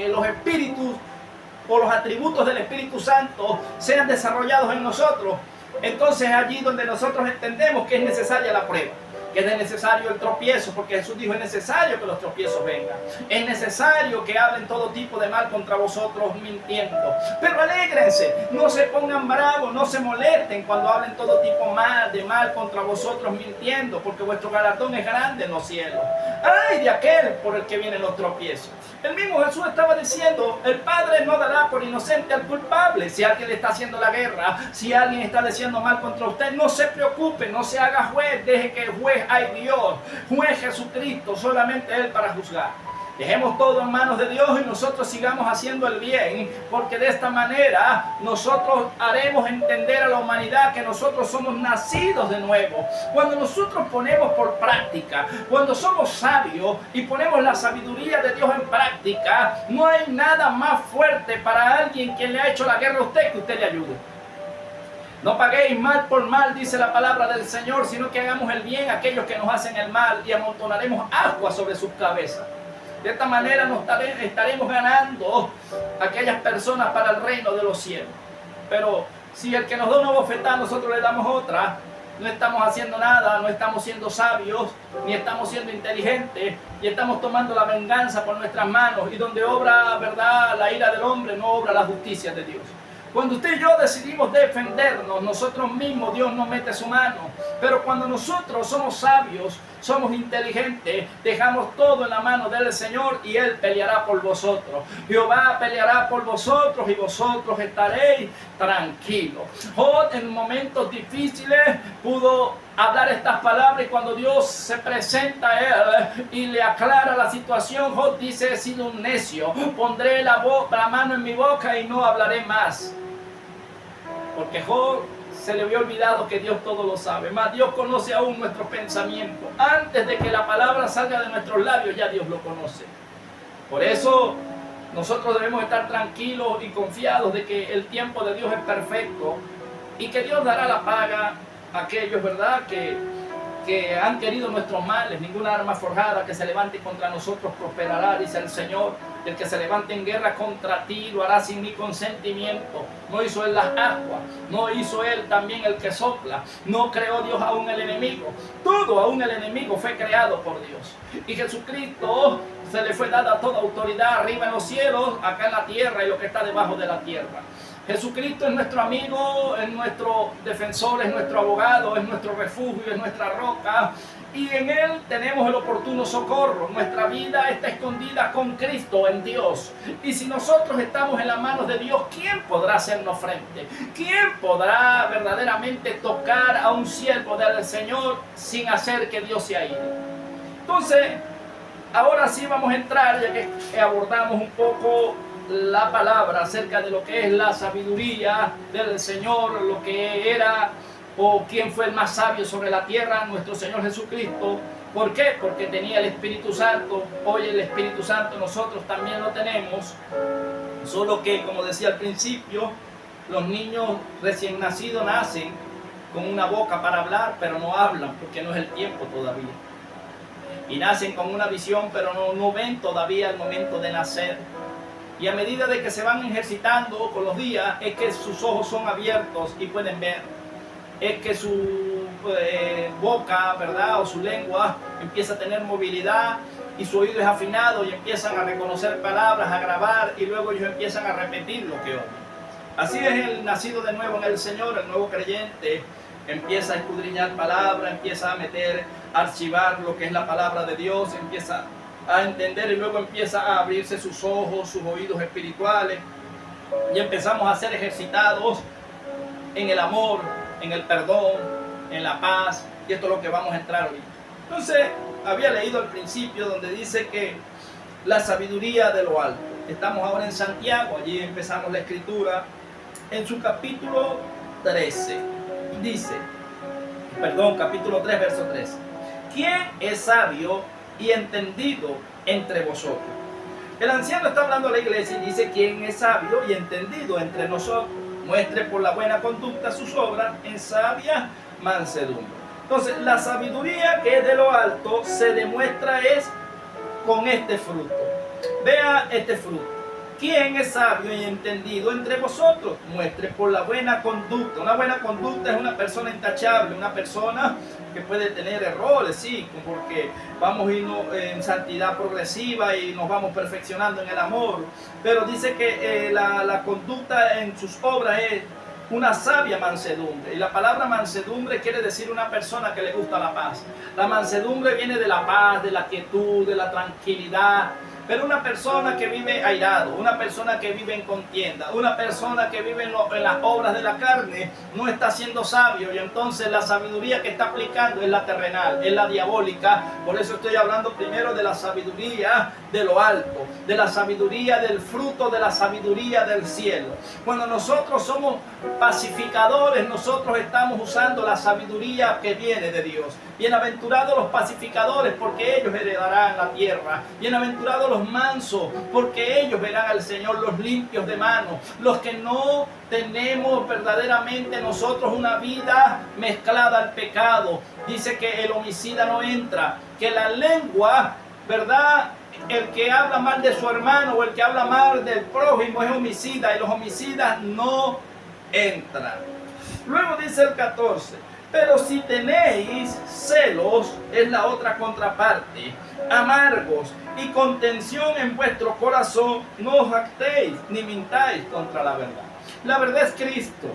los espíritus o los atributos del Espíritu Santo sean desarrollados en nosotros, entonces allí donde nosotros entendemos que es necesaria la prueba, que es necesario el tropiezo, porque Jesús dijo: es necesario que los tropiezos vengan, es necesario que hablen todo tipo de mal contra vosotros mintiendo. Pero alégrense, no se pongan bravos, no se molesten cuando hablen todo tipo de mal contra vosotros mintiendo, porque vuestro galardón es grande en los cielos. ¡Ay de aquel por el que vienen los tropiezos! El mismo Jesús estaba diciendo: el Padre no dará por inocente al culpable. Si alguien le está haciendo la guerra, si alguien está diciendo mal contra usted, no se preocupe, no se haga juez, deje que el juez hay Dios, juez Jesucristo, solamente Él para juzgar. Dejemos todo en manos de Dios y nosotros sigamos haciendo el bien, porque de esta manera nosotros haremos entender a la humanidad que nosotros somos nacidos de nuevo. Cuando nosotros ponemos por práctica, cuando somos sabios y ponemos la sabiduría de Dios en práctica, no hay nada más fuerte para alguien que le ha hecho la guerra a usted que usted le ayude. No paguéis mal por mal, dice la palabra del Señor, sino que hagamos el bien a aquellos que nos hacen el mal, y amontonaremos agua sobre sus cabezas. De esta manera nos estaremos ganando a aquellas personas para el reino de los cielos. Pero si el que nos da una bofetada nosotros le damos otra, no estamos haciendo nada, no estamos siendo sabios, ni estamos siendo inteligentes, y estamos tomando la venganza por nuestras manos. Y donde obra, ¿verdad?, la ira del hombre, no obra la justicia de Dios. Cuando usted y yo decidimos defendernos, nosotros mismos, Dios nos mete su mano. Pero cuando nosotros somos sabios, somos inteligentes, dejamos todo en la mano del Señor, y Él peleará por vosotros. Jehová peleará por vosotros, y vosotros estaréis tranquilos. Job en momentos difíciles pudo hablar estas palabras, y cuando Dios se presenta a él y le aclara la situación, Job dice: he sido un necio, pondré la mano en mi boca y no hablaré más. Porque Job se le había olvidado que Dios todo lo sabe. Más, Dios conoce aún nuestros pensamientos. Antes de que la palabra salga de nuestros labios, ya Dios lo conoce. Por eso nosotros debemos estar tranquilos y confiados de que el tiempo de Dios es perfecto, y que Dios dará la paga a aquellos, ¿verdad?, que que han querido nuestros males. Ninguna arma forjada que se levante contra nosotros prosperará, dice el Señor. El que se levante en guerra contra ti lo hará sin mi consentimiento. No hizo Él las aguas, no hizo Él también el que sopla. No creó Dios aún el enemigo. Todo aún el enemigo fue creado por Dios. Y Jesucristo se le fue dada toda autoridad arriba en los cielos, acá en la tierra y lo que está debajo de la tierra. Jesucristo es nuestro amigo, es nuestro defensor, es nuestro abogado, es nuestro refugio, es nuestra roca. Y en Él tenemos el oportuno socorro. Nuestra vida está escondida con Cristo en Dios. Y si nosotros estamos en las manos de Dios, ¿quién podrá hacernos frente? ¿Quién podrá verdaderamente tocar a un siervo del Señor sin hacer que Dios se aire? Entonces, ahora sí vamos a entrar, ya que abordamos un poco la palabra acerca de lo que es la sabiduría del Señor, lo que era o quién fue el más sabio sobre la tierra, nuestro Señor Jesucristo. ¿Por qué? Porque tenía el Espíritu Santo. Hoy el Espíritu Santo nosotros también lo tenemos, solo que, como decía al principio, los niños recién nacidos nacen con una boca para hablar, pero no hablan porque no es el tiempo todavía. Y nacen con una visión, pero no ven todavía el momento de nacer. Y a medida de que se van ejercitando con los días, es que sus ojos son abiertos y pueden ver. Es que su boca, ¿verdad? O su lengua empieza a tener movilidad y su oído es afinado y empiezan a reconocer palabras, a grabar, y luego ellos empiezan a repetir lo que oyen. Así es el nacido de nuevo en el Señor, el nuevo creyente. Empieza a escudriñar palabras, empieza a meter, a archivar lo que es la palabra de Dios, empieza a entender y luego empieza a abrirse sus ojos, sus oídos espirituales, y empezamos a ser ejercitados en el amor, en el perdón, en la paz, y esto es lo que vamos a entrar hoy. Entonces, había leído al principio donde dice que la sabiduría de lo alto. Estamos ahora en Santiago, allí empezamos la escritura, en su capítulo 13, dice, capítulo 3, verso 13. ¿Quién es sabio y entendido entre vosotros? El anciano está hablando a la iglesia y dice: ¿quién es sabio y entendido entre nosotros? Muestre por la buena conducta sus obras en sabia mansedumbre. Entonces, la sabiduría que es de lo alto se demuestra es con este fruto. Vea este fruto. ¿Quién es sabio y entendido entre vosotros? Muestre por la buena conducta. Una buena conducta es una persona intachable, una persona que puede tener errores, sí, porque vamos a irnos en santidad progresiva y nos vamos perfeccionando en el amor. Pero dice que la conducta en sus obras es una sabia mansedumbre. Y la palabra mansedumbre quiere decir una persona que le gusta la paz. La mansedumbre viene de la paz, de la quietud, de la tranquilidad. Pero una persona que vive airado, una persona que vive en contienda, una persona que vive en las obras de la carne, no está siendo sabio, y entonces la sabiduría que está aplicando es la terrenal, es la diabólica. Por eso estoy hablando primero de la sabiduría de lo alto, de la sabiduría del fruto, de la sabiduría del cielo. Cuando nosotros somos pacificadores, nosotros estamos usando la sabiduría que viene de Dios. Bienaventurados los pacificadores, porque ellos heredarán la tierra. Bienaventurados los mansos, porque ellos verán al Señor. Los limpios de mano, los que no tenemos verdaderamente nosotros una vida mezclada al pecado. Dice que el homicida no entra, que la lengua, ¿verdad?, el que habla mal de su hermano o el que habla mal del prójimo es homicida, y los homicidas no entran. Luego dice el 14: pero si tenéis celos, es la otra contraparte, amargos y contención en vuestro corazón, no os jactéis ni mintáis contra la verdad. La verdad es Cristo.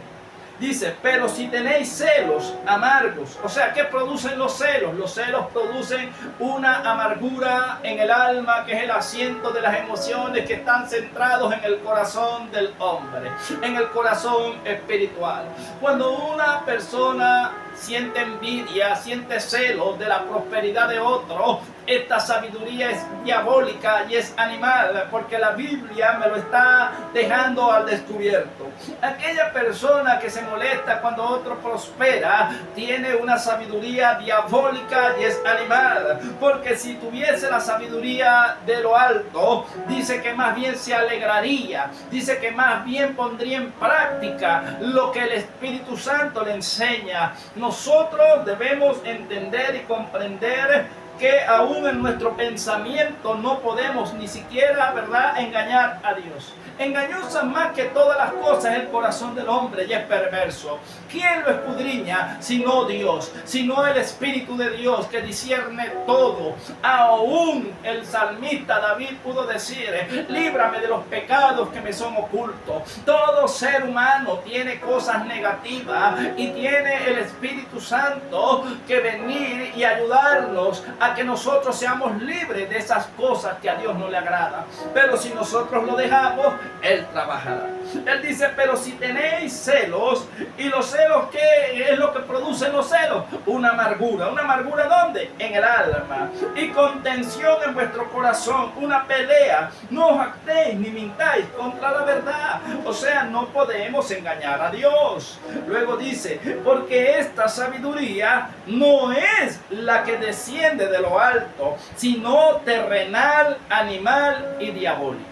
Dice: pero si tenéis celos amargos. O sea, ¿qué producen los celos? Los celos producen una amargura en el alma, que es el asiento de las emociones que están centrados en el corazón del hombre, en el corazón espiritual. Cuando una persona siente envidia, siente celos de la prosperidad de otro, esta sabiduría es diabólica y es animal, porque la Biblia me lo está dejando al descubierto. Aquella persona que se molesta cuando otro prospera tiene una sabiduría diabólica y es animal, porque si tuviese la sabiduría de lo alto, dice que más bien se alegraría, dice que más bien pondría en práctica lo que el Espíritu Santo le enseña. Nosotros debemos entender y comprender que aún en nuestro pensamiento no podemos ni siquiera, ¿verdad?, engañar a Dios. Engañosa más que todas las cosas es el corazón del hombre y es perverso. ¿Quién lo escudriña sino Dios? Sino el Espíritu de Dios que discierne todo. Aún el salmista David pudo decir: líbrame de los pecados que me son ocultos. Todo ser humano tiene cosas negativas y tiene el Espíritu Santo que venir y ayudarnos a que nosotros seamos libres de esas cosas que a Dios no le agrada. Pero si nosotros lo dejamos, Él trabajará. Él dice: pero si tenéis celos, y los celos, ¿qué es lo que producen los celos? Una amargura. ¿Una amargura dónde? En el alma. Y contención en vuestro corazón, una pelea. No os jactéis ni mintáis contra la verdad. O sea, no podemos engañar a Dios. Luego dice: porque esta sabiduría no es la que desciende de lo alto, sino terrenal, animal y diabólica.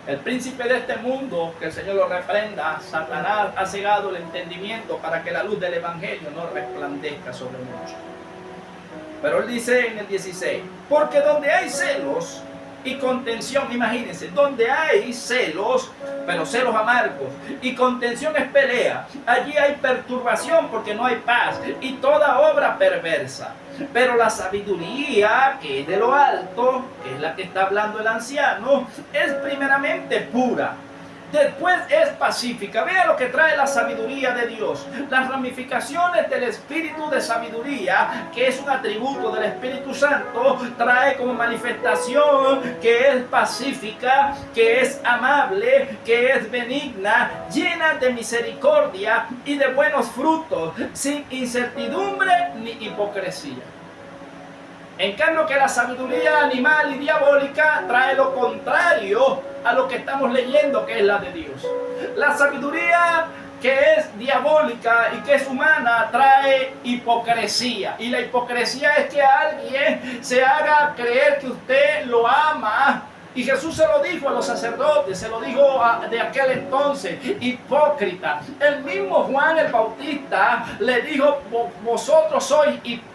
El príncipe de este mundo, que el Señor lo reprenda, Satanás ha cegado el entendimiento para que la luz del Evangelio no resplandezca sobre muchos. Pero él dice en el 16: porque donde hay celos y contención, imagínense, donde hay celos, pero celos amargos, y contención es pelea, allí hay perturbación porque no hay paz y toda obra perversa. Pero la sabiduría que es de lo alto, que es la que está hablando el anciano, es primeramente pura, después es pacífica. Vea lo que trae la sabiduría de Dios. Las ramificaciones del espíritu de sabiduría, que es un atributo del Espíritu Santo, trae como manifestación que es pacífica, que es amable, que es benigna, llena de misericordia y de buenos frutos, sin incertidumbre ni hipocresía. En cambio que la sabiduría animal y diabólica trae lo contrario a lo que estamos leyendo, que es la de Dios. La sabiduría que es diabólica y que es humana trae hipocresía. Y la hipocresía es que alguien se haga creer que usted lo ama. Y Jesús se lo dijo a los sacerdotes, se lo dijo de aquel entonces: hipócrita. El mismo Juan el Bautista le dijo: vosotros sois hipócritas.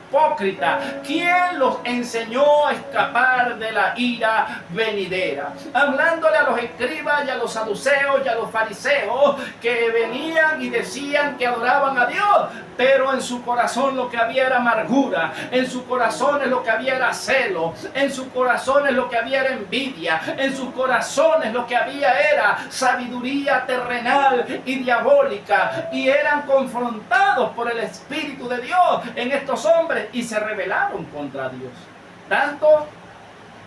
¿Quién los enseñó a escapar de la ira venidera? Hablándole a los escribas y a los saduceos y a los fariseos, que venían y decían que adoraban a Dios, pero en su corazón lo que había era amargura, en su corazón lo que había era celo, en sus corazones lo que había era envidia, en sus corazones lo que había era sabiduría terrenal y diabólica, y eran confrontados por el Espíritu de Dios en estos hombres y se rebelaron contra Dios. Tanto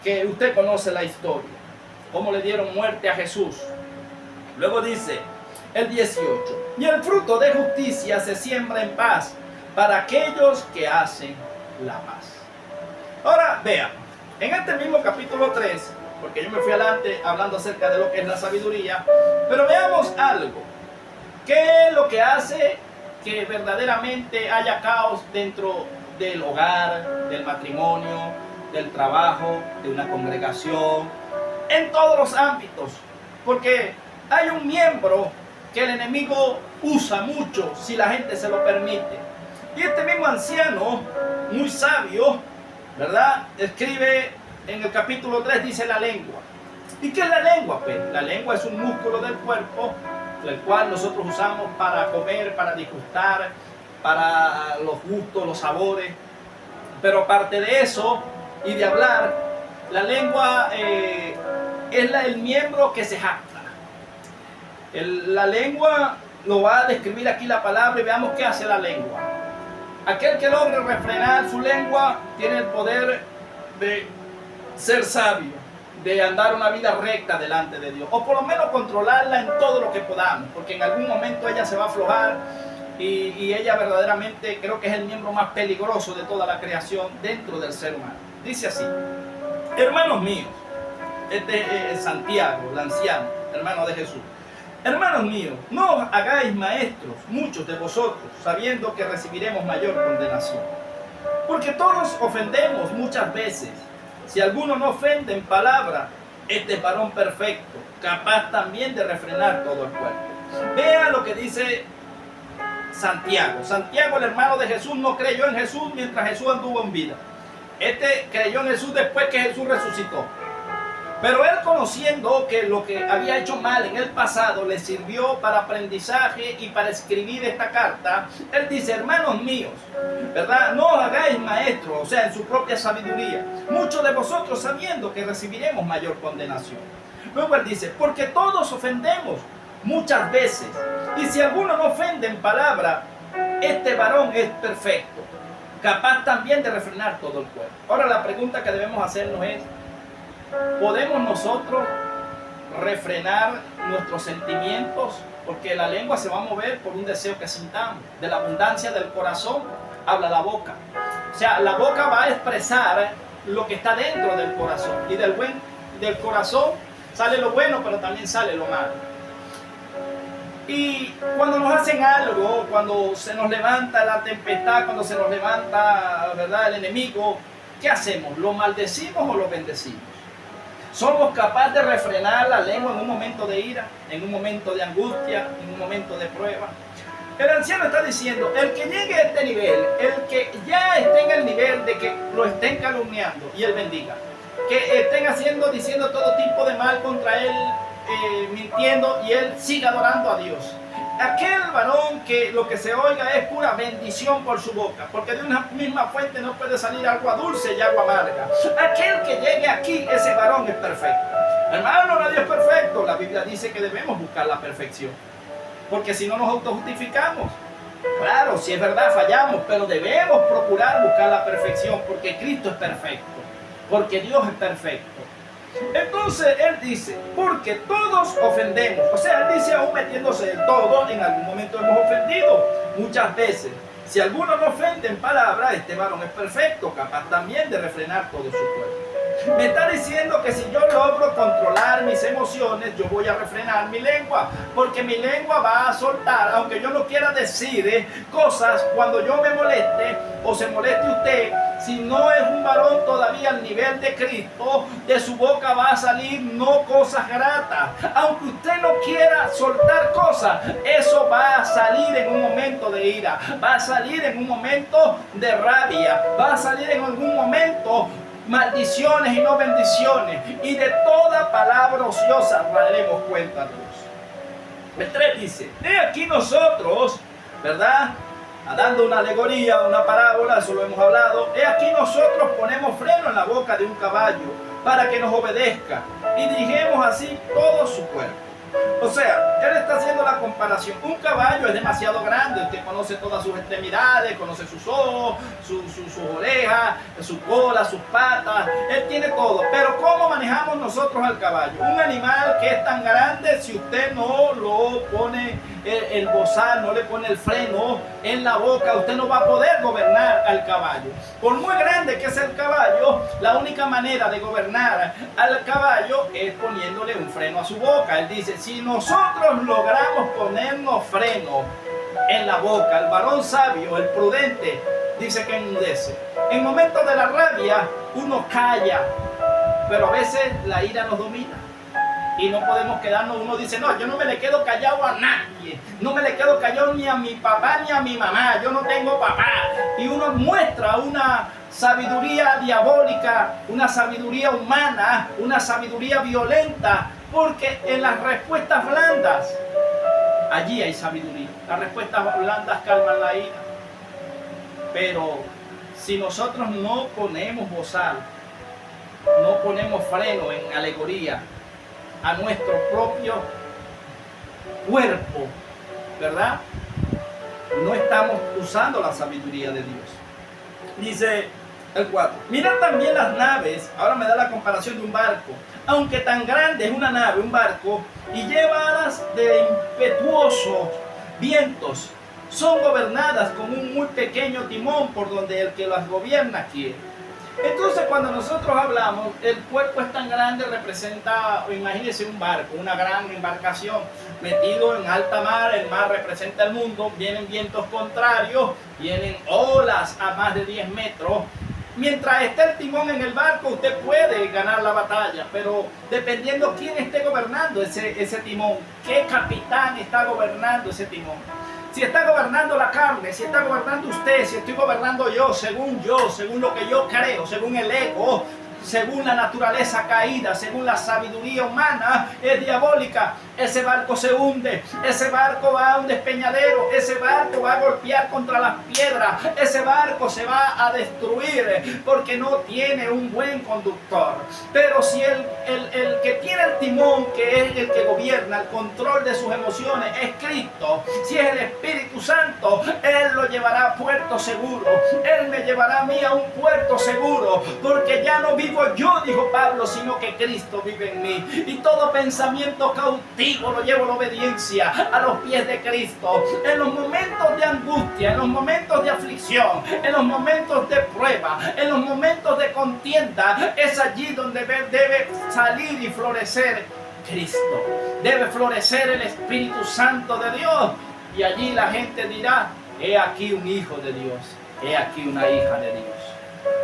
que usted conoce la historia, cómo le dieron muerte a Jesús. Luego dice el 18: y el fruto de justicia se siembra en paz para aquellos que hacen la paz. Ahora vean, en este mismo capítulo 3, porque yo me fui adelante hablando acerca de lo que es la sabiduría, pero veamos algo. ¿Qué es lo que hace que verdaderamente haya caos dentro del hogar, del matrimonio, del trabajo, de una congregación, en todos los ámbitos? Porque hay un miembro que el enemigo usa mucho si la gente se lo permite. Y este mismo anciano, muy sabio, ¿verdad?, escribe en el capítulo 3, dice la lengua. ¿Y qué es la lengua? Pues la lengua es un músculo del cuerpo, el cual nosotros usamos para comer, para disgustar, para los gustos, los sabores. Pero aparte de eso y de hablar, la lengua es el miembro que se jacta. La lengua lo va a describir aquí la palabra, y veamos qué hace la lengua. Aquel que logre refrenar su lengua tiene el poder de ser sabio, de andar una vida recta delante de Dios, o por lo menos controlarla en todo lo que podamos, porque en algún momento ella se va a aflojar y ella verdaderamente creo que es el miembro más peligroso de toda la creación dentro del ser humano. Dice así: hermanos míos, este es Santiago, el anciano, hermano de Jesús. Hermanos míos, no os hagáis maestros muchos de vosotros, sabiendo que recibiremos mayor condenación. Porque todos ofendemos muchas veces. Si alguno no ofende en palabra, este es varón perfecto, capaz también de refrenar todo el cuerpo. Vea lo que dice Santiago. Santiago, el hermano de Jesús, no creyó en Jesús mientras Jesús anduvo en vida. Este creyó en Jesús después que Jesús resucitó. Pero él, conociendo que lo que había hecho mal en el pasado le sirvió para aprendizaje y para escribir esta carta, él dice: hermanos míos, ¿verdad? No os hagáis maestros, o sea, en su propia sabiduría, muchos de vosotros sabiendo que recibiremos mayor condenación. Luego él dice: porque todos ofendemos muchas veces, y si alguno no ofende en palabra, este varón es perfecto, capaz también de refrenar todo el cuerpo. Ahora la pregunta que debemos hacernos es: ¿podemos nosotros refrenar nuestros sentimientos? Porque la lengua se va a mover por un deseo que sintamos. De la abundancia del corazón habla la boca. O sea, la boca va a expresar lo que está dentro del corazón. Y del corazón sale lo bueno, pero también sale lo malo. Y cuando nos hacen algo, cuando se nos levanta la tempestad, cuando se nos levanta, ¿verdad?, el enemigo, ¿qué hacemos? ¿Lo maldecimos o lo bendecimos? ¿Somos capaces de refrenar la lengua en un momento de ira, en un momento de angustia, en un momento de prueba? El anciano está diciendo: el que llegue a este nivel, el que ya esté en el nivel de que lo estén calumniando, y él bendiga, que estén diciendo todo tipo de mal contra él, mintiendo, y él siga adorando a Dios. Aquel varón que lo que se oiga es pura bendición por su boca, porque de una misma fuente no puede salir agua dulce y agua amarga. Aquel que llegue aquí, ese varón es perfecto. Hermano, nadie es perfecto. La Biblia dice que debemos buscar la perfección, porque si no nos autojustificamos. Claro, si es verdad, fallamos, pero debemos procurar buscar la perfección, porque Cristo es perfecto, porque Dios es perfecto. Entonces él dice: porque todos ofendemos. O sea, él dice, aún metiéndose en todo, en algún momento hemos ofendido muchas veces. Si alguno no ofende en palabra, este varón es perfecto, capaz también de refrenar todo su cuerpo. Me está diciendo que si yo logro controlar mis emociones, yo voy a refrenar mi lengua, porque mi lengua va a soltar, aunque yo no quiera decir cosas cuando yo me moleste o se moleste usted. Si no es un varón todavía al nivel de Cristo, de su boca va a salir no cosas gratas. Aunque usted no quiera soltar cosas, eso va a salir en un momento de ira, va a salir en un momento de rabia, va a salir en algún momento maldiciones y no bendiciones, y de toda palabra ociosa daremos cuenta a Dios. El 3 dice: de aquí nosotros, ¿verdad?, dando una alegoría, una parábola, eso lo hemos hablado. He aquí nosotros ponemos freno en la boca de un caballo para que nos obedezca, y dirigimos así todo su cuerpo. O sea, él está haciendo la comparación. Un caballo es demasiado grande, usted conoce todas sus extremidades, conoce sus ojos, sus orejas, su cola, sus patas, él tiene todo. Pero ¿cómo manejamos nosotros al caballo? Un animal que es tan grande, si usted no lo pone el bozal, no le pone el freno en la boca, usted no va a poder gobernar al caballo. Por muy grande que es el caballo, la única manera de gobernar al caballo es poniéndole un freno a su boca. Él dice: si nosotros logramos ponernos freno en la boca, el varón sabio, el prudente, dice que enmudece. En momentos de la rabia uno calla, pero a veces la ira nos domina y no podemos quedarnos. Uno dice: no, yo no me le quedo callado a nadie, no me le quedo callado ni a mi papá ni a mi mamá, yo no tengo papá. Y uno muestra una sabiduría diabólica, una sabiduría humana, una sabiduría violenta, porque en las respuestas blandas, allí hay sabiduría. Las respuestas blandas calman la ira. Pero si nosotros no ponemos bozal, no ponemos freno en alegoría a nuestro propio cuerpo, ¿verdad?, no estamos usando la sabiduría de Dios. Dice el 4: mirad también las naves. Ahora me da la comparación de un barco. Aunque tan grande es una nave, un barco, y lleva alas de impetuosos vientos, son gobernadas con un muy pequeño timón por donde el que las gobierna quiere. Entonces, cuando nosotros hablamos, el cuerpo es tan grande, representa, imagínense un barco, una gran embarcación metido en alta mar. El mar representa el mundo, vienen vientos contrarios, vienen olas a más de 10 metros. Mientras esté el timón en el barco, usted puede ganar la batalla, pero dependiendo quién esté gobernando ese timón, qué capitán está gobernando ese timón. Si está gobernando la carne, si está gobernando usted, si estoy gobernando yo, según lo que yo creo, según el ego, según la naturaleza caída, según la sabiduría humana, es diabólica. Ese barco se hunde, ese barco va a un despeñadero, ese barco va a golpear contra las piedras, ese barco se va a destruir porque no tiene un buen conductor. Pero si el que tiene el timón, que es el que gobierna el control de sus emociones, es Cristo, si es el Espíritu Santo, Él lo llevará a puerto seguro. Él me llevará a mí a un puerto seguro, porque ya no vivo yo, dijo Pablo, sino que Cristo vive en mí. Y todo pensamiento cautivo lo llevo a la obediencia a los pies de Cristo. En los momentos de angustia, en los momentos de aflicción, en los momentos de prueba, en los momentos de contienda, es allí donde debe salir y florecer Cristo. Debe florecer el Espíritu Santo de Dios. Y allí la gente dirá: he aquí un hijo de Dios, he aquí una hija de Dios.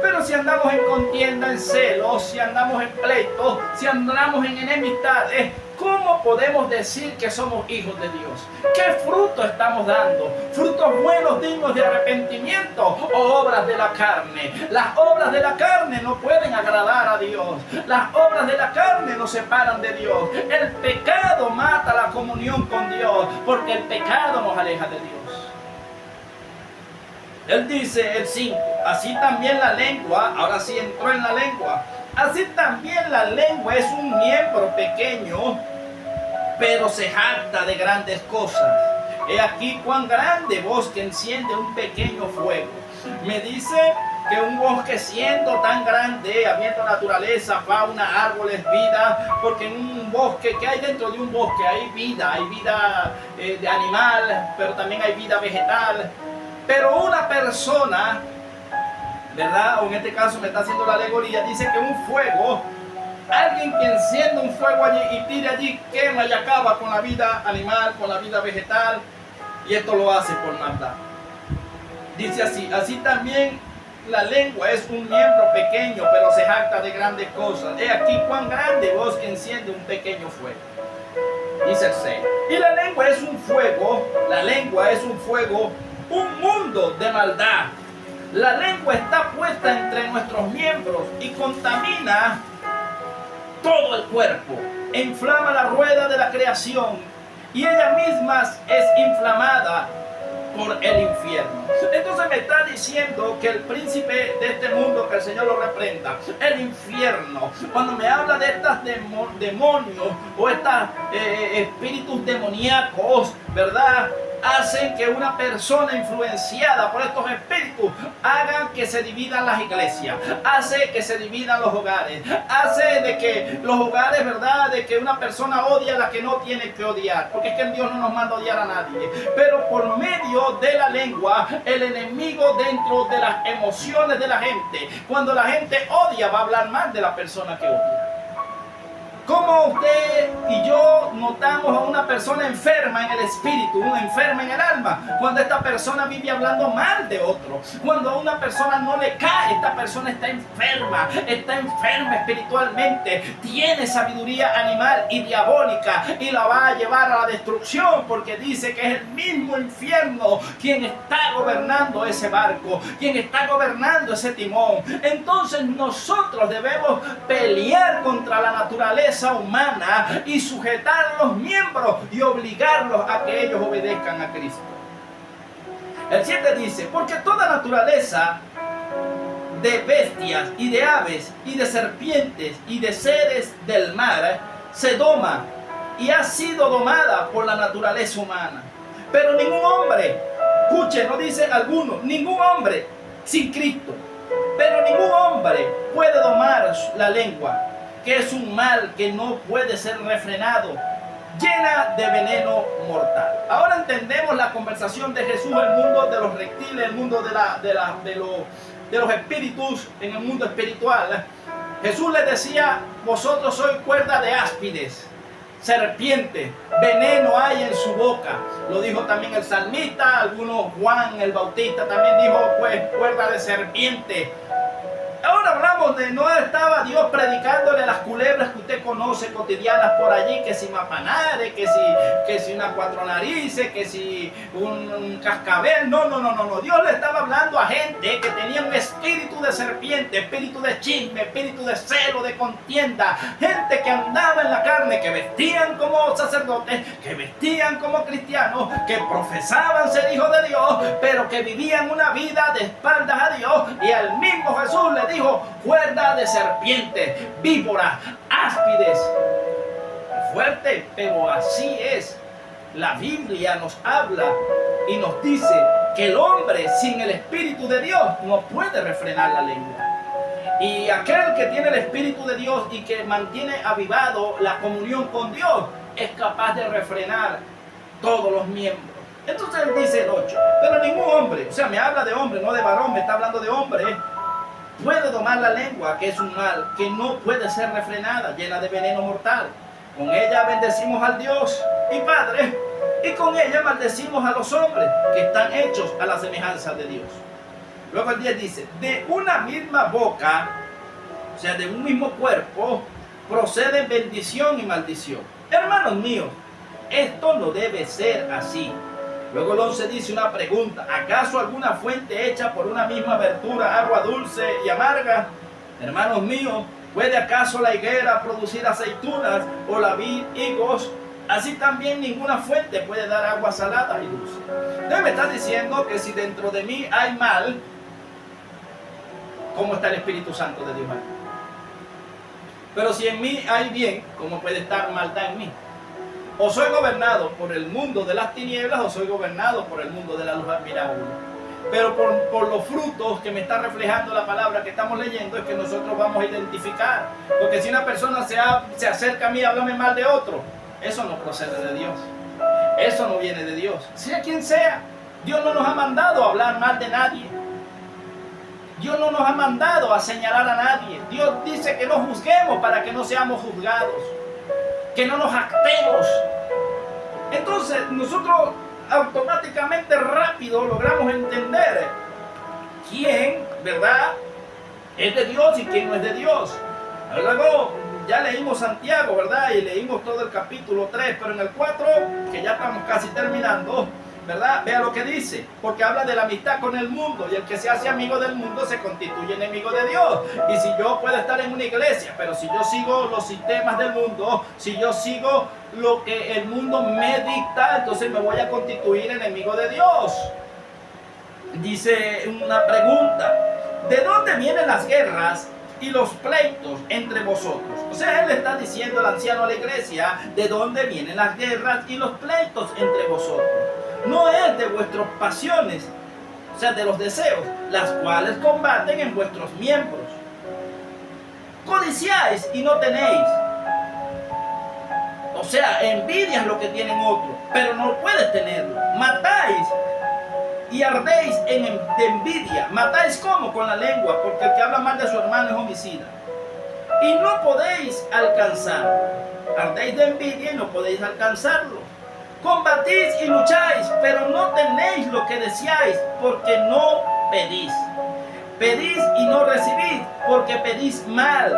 Pero si andamos en contienda, en celos, si andamos en pleitos, si andamos en enemistades, ¿cómo podemos decir que somos hijos de Dios? ¿Qué fruto estamos dando? ¿Frutos buenos, dignos de arrepentimiento, o obras de la carne? Las obras de la carne no pueden agradar a Dios. Las obras de la carne nos separan de Dios. El pecado mata la comunión con Dios, porque el pecado nos aleja de Dios. Él dice, el 5, así también la lengua, ahora sí entró en la lengua, así también la lengua es un miembro pequeño, pero se jacta de grandes cosas. He aquí cuán grande bosque enciende un pequeño fuego. Me dice que un bosque siendo tan grande, habiendo naturaleza, fauna, árboles, vida, porque en un bosque, ¿qué hay dentro de un bosque? Hay vida de animal, pero también hay vida vegetal. Pero una persona, ¿verdad? O en este caso me está haciendo la alegoría, dice que un fuego, alguien que enciende un fuego allí y tire allí, quema y acaba con la vida animal, con la vida vegetal, y esto lo hace por maldad. Dice así, así también la lengua es un miembro pequeño, pero se jacta de grandes cosas. He aquí cuán grande bosque enciende un pequeño fuego. Dice el 6. Y la lengua es un fuego, un mundo de maldad. La lengua está puesta entre nuestros miembros y contamina todo el cuerpo. E inflama la rueda de la creación y ella misma es inflamada por el infierno. Entonces me está diciendo que el príncipe de este mundo, que el Señor lo reprenda, el infierno, cuando me habla de estos demonios o estos espíritus demoníacos, ¿verdad?, hacen que una persona influenciada por estos espíritus hagan que se dividan las iglesias, hace que se dividan los hogares, hace de que los hogares, ¿verdad?, de que una persona odie a la que no tiene que odiar, porque es que Dios no nos manda a odiar a nadie, pero por medio de la lengua, el enemigo dentro de las emociones de la gente, cuando la gente odia, va a hablar mal de la persona que odia. ¿Cómo usted y yo notamos a una persona enferma en el espíritu, una enferma en el alma? Cuando esta persona vive hablando mal de otro. Cuando a una persona no le cae, esta persona está enferma espiritualmente. Tiene sabiduría animal y diabólica y la va a llevar a la destrucción, porque dice que es el mismo infierno quien está gobernando ese barco, quien está gobernando ese timón. Entonces nosotros debemos pelear contra la naturaleza humana y sujetar los miembros y obligarlos a que ellos obedezcan a Cristo. El 7 dice, porque toda naturaleza de bestias y de aves y de serpientes y de seres del mar se doma y ha sido domada por la naturaleza humana. Pero ningún hombre, escuche, no dice alguno, ningún hombre sin Cristo, pero ningún hombre puede domar la lengua, que es un mal que no puede ser refrenado. llena de veneno mortal. Ahora entendemos la conversación de Jesús, el mundo de los reptiles, el mundo de los espíritus, en el mundo espiritual. Jesús les decía: vosotros sois cuerda de áspides, serpiente, veneno hay en su boca. Lo dijo también el salmista, algunos, Juan el Bautista también dijo, pues, cuerda de serpiente. Ahora hablamos de, no estaba Dios predicándole las culebras que usted conoce cotidianas por allí, que si mapanare, que si una cuatro narices, que si un cascabel. No. Dios le estaba hablando a gente que tenía un espíritu de serpiente, espíritu de chisme, espíritu de celo, de contienda. Gente que andaba en la carne, que vestían como sacerdotes, que vestían como cristianos, que profesaban ser hijos de Dios, pero que vivían una vida de espaldas a Dios. Y al mismo Jesús le dijo: cuerda de serpiente, víbora, áspides. Fuerte, pero así es. La Biblia nos habla y nos dice que el hombre sin el Espíritu de Dios no puede refrenar la lengua. Y aquel que tiene el Espíritu de Dios y que mantiene avivado la comunión con Dios es capaz de refrenar todos los miembros. Entonces él dice el 8, pero ningún hombre, o sea, me habla de hombre, no de varón, me está hablando de hombre, puede domar la lengua, que es un mal que no puede ser refrenada, llena de veneno mortal. Con ella bendecimos al Dios y Padre, y con ella maldecimos a los hombres que están hechos a la semejanza de Dios. Luego el 10 dice: de una misma boca, o sea, de un mismo cuerpo, proceden bendición y maldición. Hermanos míos, esto no debe ser así. Luego el 11 dice una pregunta: ¿acaso alguna fuente hecha por una misma abertura, agua dulce y amarga? Hermanos míos, ¿puede acaso la higuera producir aceitunas o la vid higos? Así también ninguna fuente puede dar agua salada y dulce. Usted me está diciendo que si dentro de mí hay mal, ¿cómo está el Espíritu Santo de Dios ahí? Pero si en mí hay bien, ¿cómo puede estar maldad en mí? O soy gobernado por el mundo de las tinieblas o soy gobernado por el mundo de la luz admirable. Pero por los frutos que me está reflejando la palabra que estamos leyendo es que nosotros vamos a identificar. Porque si una persona se acerca a mí y habla mal de otro, eso no procede de Dios. Eso no viene de Dios. Sea quien sea, Dios no nos ha mandado a hablar mal de nadie. Dios no nos ha mandado a señalar a nadie. Dios dice que no juzguemos para que no seamos juzgados, que no nos jactemos. Entonces nosotros automáticamente rápido logramos entender quién, ¿verdad?, es de Dios y quién no es de Dios. Luego ya leímos Santiago, ¿verdad?, y leímos todo el capítulo 3, pero en el 4, que ya estamos casi terminando, ¿verdad?, vea lo que dice, porque habla de la amistad con el mundo, y el que se hace amigo del mundo se constituye enemigo de Dios. Y si yo puedo estar en una iglesia, pero si yo sigo los sistemas del mundo, si yo sigo lo que el mundo me dicta, entonces me voy a constituir enemigo de Dios. Dice una pregunta: ¿de dónde vienen las guerras y los pleitos entre vosotros? O sea, él le está diciendo al anciano a la iglesia, ¿de dónde vienen las guerras y los pleitos entre vosotros? No es de vuestras pasiones, o sea, de los deseos, las cuales combaten en vuestros miembros. Codiciáis y no tenéis. O sea, envidias lo que tienen otros, pero no puedes tenerlo. Matáis y ardéis de envidia. ¿Matáis cómo? Con la lengua, porque el que habla mal de su hermano es homicida. Y no podéis alcanzar. Ardéis de envidia y no podéis alcanzarlo. Combatís y lucháis, pero no tenéis lo que deseáis, porque no pedís. Pedís y no recibís, porque pedís mal,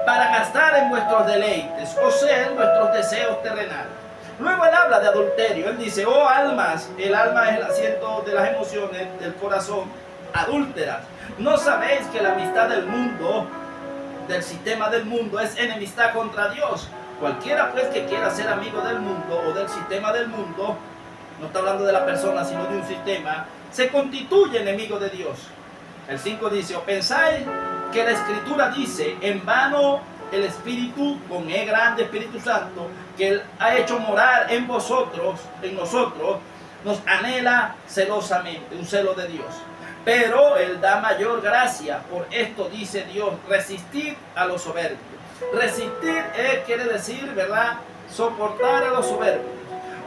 para gastar en vuestros deleites, o sea, en vuestros deseos terrenales. Luego él habla de adulterio. Él dice: oh almas, el alma es el asiento de las emociones del corazón, adúlteras. ¿No sabéis que la amistad del mundo, del sistema del mundo, es enemistad contra Dios? Cualquiera pues que quiera ser amigo del mundo o del sistema del mundo, no está hablando de la persona sino de un sistema, se constituye enemigo de Dios. El 5 dice: ¿o pensáis que la Escritura dice, en vano el Espíritu, con E grande, Espíritu Santo, que Él ha hecho morar en vosotros, en nosotros, nos anhela celosamente, un celo de Dios? Pero Él da mayor gracia. Por esto dice Dios: resistid a los soberbios. Resistir quiere decir, ¿verdad?, soportar a los soberbios,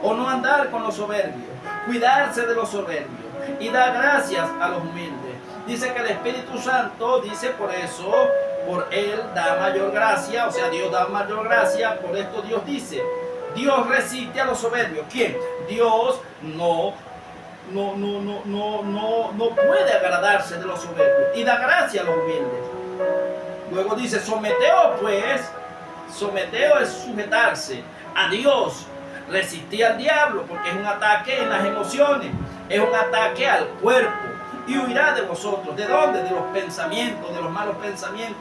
o no andar con los soberbios, cuidarse de los soberbios y dar gracias a los humildes. Dice que el Espíritu Santo, dice por eso, por Él da mayor gracia, o sea, Dios da mayor gracia. Por esto Dios dice, Dios resiste a los soberbios. ¿Quién? Dios no puede agradarse de los soberbios y da gracia a los humildes. Luego dice, someteos pues, someteo es sujetarse a Dios, resistir al diablo, porque es un ataque en las emociones, es un ataque al cuerpo, y huirá de vosotros. ¿De dónde? De los pensamientos, de los malos pensamientos.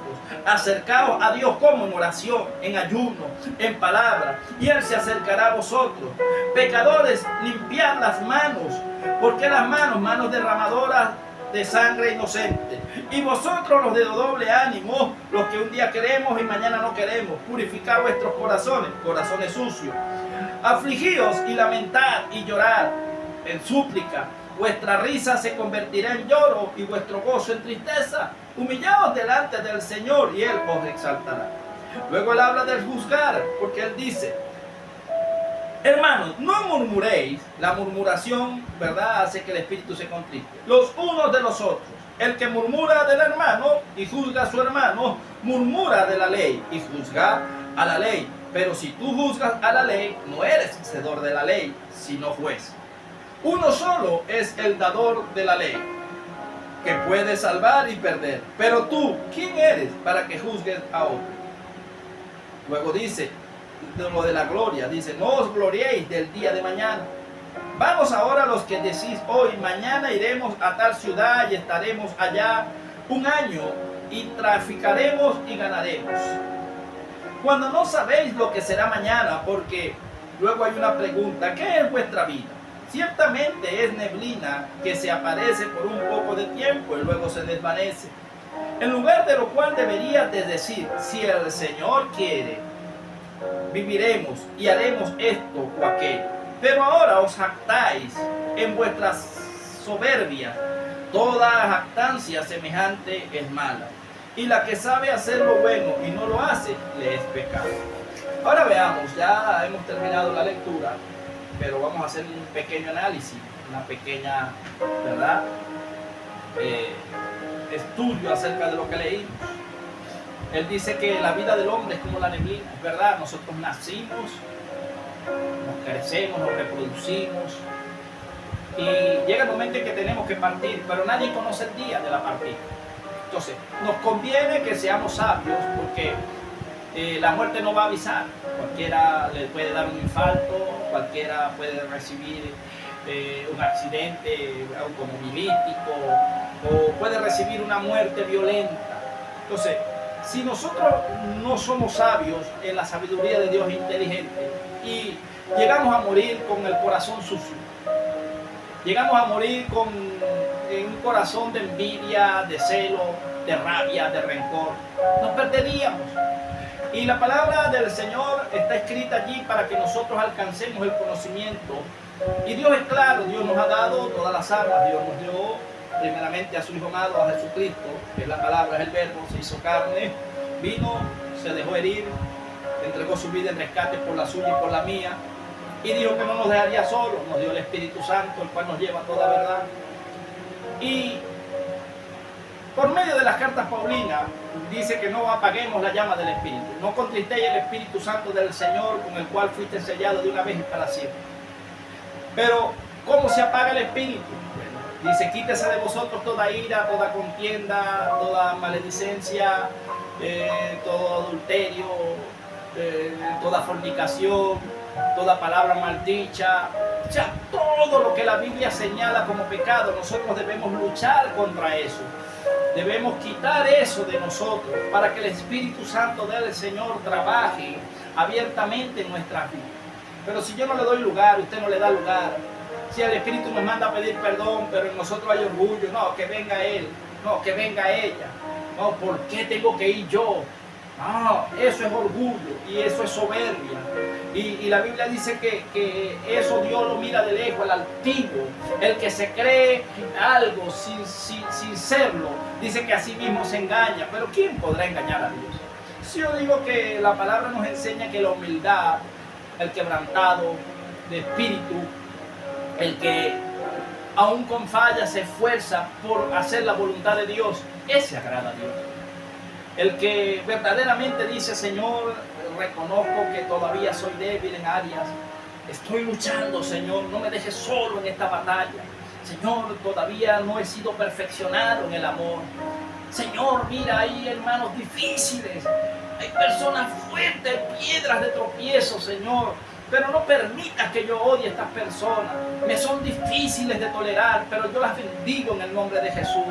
Acercaos a Dios como en oración, en ayuno, en palabra, y Él se acercará a vosotros. Pecadores, limpiad las manos, porque las manos derramadoras de sangre inocente. Y vosotros los de doble ánimo, los que un día queremos y mañana no queremos, purificad vuestros corazones sucios. Afligíos y lamentad y llorad en súplica. Vuestra risa se convertirá en lloro y vuestro gozo en tristeza. Humillaos delante del Señor y Él os exaltará. Luego Él habla del juzgar, porque Él dice, hermanos, no murmuréis. La murmuración, ¿verdad?, hace que el espíritu se contriste. Los unos de los otros. El que murmura del hermano y juzga a su hermano, murmura de la ley y juzga a la ley. Pero si tú juzgas a la ley, no eres hacedor de la ley, sino juez. Uno solo es el dador de la ley, que puede salvar y perder. Pero tú, ¿quién eres para que juzgues a otro? Luego dice, de lo de la gloria, dice, no os gloriéis del día de mañana. Vamos ahora los que decís hoy, mañana iremos a tal ciudad y estaremos allá un año y traficaremos y ganaremos. Cuando no sabéis lo que será mañana, porque luego hay una pregunta, ¿qué es vuestra vida? Ciertamente es neblina que se aparece por un poco de tiempo y luego se desvanece. En lugar de lo cual deberías de decir, si el Señor quiere, viviremos y haremos esto o aquello. Pero ahora os jactáis en vuestras soberbias. Toda jactancia semejante es mala. Y la que sabe hacer lo bueno y no lo hace, le es pecado. Ahora veamos, ya hemos terminado la lectura, pero vamos a hacer un pequeño análisis, una pequeña, ¿verdad?, estudio acerca de lo que leímos. Él dice que la vida del hombre es como la neblina, es verdad, nosotros nacimos, nos crecemos, nos reproducimos, y llega el momento en que tenemos que partir, pero nadie conoce el día de la partida. Entonces, nos conviene que seamos sabios, porque la muerte no va a avisar. Cualquiera le puede dar un infarto, cualquiera puede recibir un accidente automovilístico o puede recibir una muerte violenta. Entonces, si nosotros no somos sabios en la sabiduría de Dios inteligente y llegamos a morir con el corazón sucio, llegamos a morir con un corazón de envidia, de celo, de rabia, de rencor, nos perderíamos. Y la palabra del Señor está escrita allí para que nosotros alcancemos el conocimiento. Y Dios es claro, Dios nos ha dado todas las armas. Dios nos dio primeramente a su Hijo amado, a Jesucristo, que es la palabra, es el verbo, se hizo carne, vino, se dejó herir, entregó su vida en rescate por la suya y por la mía. Y dijo que no nos dejaría solos, nos dio el Espíritu Santo, el cual nos lleva a toda verdad. Y por medio de las cartas paulinas dice que no apaguemos la llama del Espíritu, no contristéis el Espíritu Santo del Señor, con el cual fuiste sellado de una vez y para siempre. Pero ¿cómo se apaga el Espíritu? Bueno, dice, quítese de vosotros toda ira, toda contienda, toda maledicencia, todo adulterio, toda fornicación, toda palabra maldicha. O sea, todo lo que la Biblia señala como pecado, nosotros debemos luchar contra eso. Debemos quitar eso de nosotros para que el Espíritu Santo del Señor trabaje abiertamente en nuestras vidas. Pero si yo no le doy lugar, usted no le da lugar. Si el Espíritu nos manda a pedir perdón, pero en nosotros hay orgullo, no, que venga Él, no, que venga ella, no, ¿por qué tengo que ir yo? No, eso es orgullo y eso es soberbia. Y la Biblia dice que eso Dios lo mira de lejos, el altivo, el que se cree algo sin serlo, dice que a sí mismo se engaña. Pero ¿quién podrá engañar a Dios? Si yo digo que la palabra nos enseña que la humildad el quebrantado de espíritu, el que aún con fallas se esfuerza por hacer la voluntad de Dios, ese agrada a Dios. El que verdaderamente dice: Señor, reconozco que todavía soy débil en áreas, estoy luchando, Señor, no me dejes solo en esta batalla. Señor, todavía no he sido perfeccionado en el amor. Señor, mira, hay hermanos difíciles, hay personas fuertes, piedras de tropiezo, Señor. Pero no permitas que yo odie a estas personas. Me son difíciles de tolerar, pero yo las bendigo en el nombre de Jesús.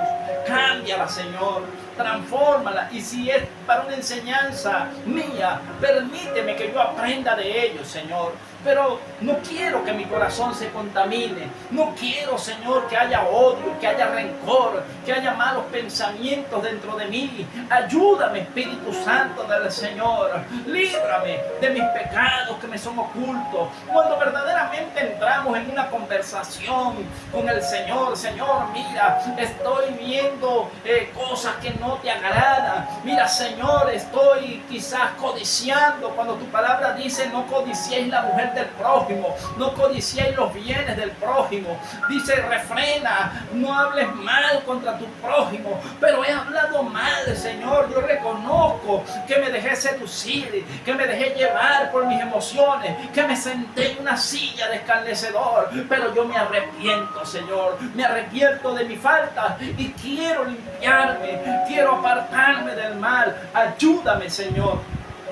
Cámbialas, Señor. Transfórmalas. Y si es para una enseñanza mía, permíteme que yo aprenda de ellos, Señor. Pero no quiero que mi corazón se contamine. No quiero, Señor, que haya odio, que haya rencor, que haya malos pensamientos dentro de mí. Ayúdame, Espíritu Santo del Señor. Líbrame de mis pecados que me son ocultos. Cuando verdaderamente entramos en una conversación con el Señor: Señor, mira, estoy viendo cosas que no te agradan. Mira, Señor, estoy quizás codiciando, cuando tu palabra dice: no codiciéis la mujer del prójimo, no codiciéis los bienes del prójimo. Dice: refrena, no hables mal contra tu prójimo. Pero he hablado mal, Señor. Yo reconozco que me dejé seducir, que me dejé llevar por mis emociones, que me senté en una silla de escarnecedor. Pero yo me arrepiento, Señor. Me arrepiento de mi falta y quiero limpiarme, quiero apartarme del mal. Ayúdame, Señor.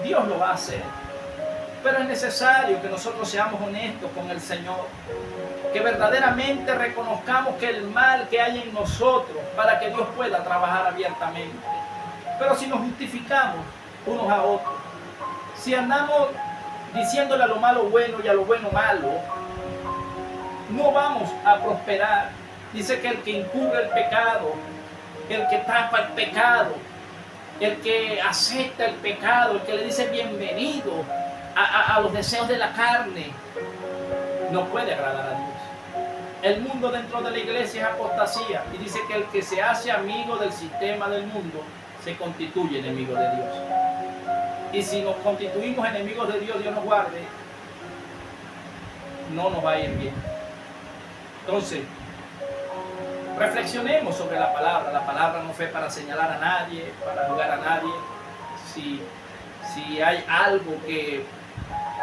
Dios lo va a hacer. Pero es necesario que nosotros seamos honestos con el Señor, que verdaderamente reconozcamos que el mal que hay en nosotros, para que Dios pueda trabajar abiertamente. Pero si nos justificamos unos a otros, si andamos diciéndole a lo malo bueno y a lo bueno malo, no vamos a prosperar. Dice que el que encubre el pecado, el que tapa el pecado, el que acepta el pecado, el que le dice bienvenido a los deseos de la carne, no puede agradar a Dios. El mundo dentro de la iglesia es apostasía, y dice que el que se hace amigo del sistema del mundo se constituye enemigo de Dios. Y si nos constituimos enemigos de Dios, Dios nos guarde, no nos va a ir bien. Entonces, reflexionemos sobre la palabra. La palabra no fue para señalar a nadie, para juzgar a nadie. Si hay algo que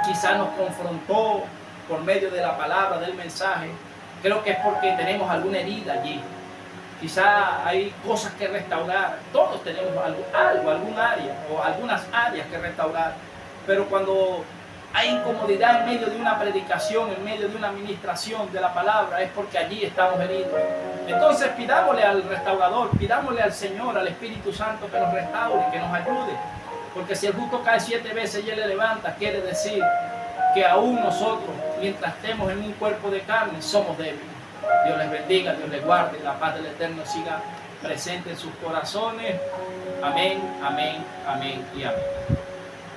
quizás nos confrontó por medio de la palabra, del mensaje, creo que es porque tenemos alguna herida allí. Quizá hay cosas que restaurar. Todos tenemos algún área o algunas áreas que restaurar. Pero cuando hay incomodidad en medio de una predicación, en medio de una administración de la palabra, es porque allí estamos heridos. Entonces pidámosle al restaurador, pidámosle al Señor, al Espíritu Santo, que nos restaure, que nos ayude. Porque si el justo cae 7 veces y él le levanta, quiere decir que aún nosotros, mientras estemos en un cuerpo de carne, somos débiles. Dios les bendiga, Dios les guarde, la paz del Eterno siga presente en sus corazones. Amén, amén, amén y amén.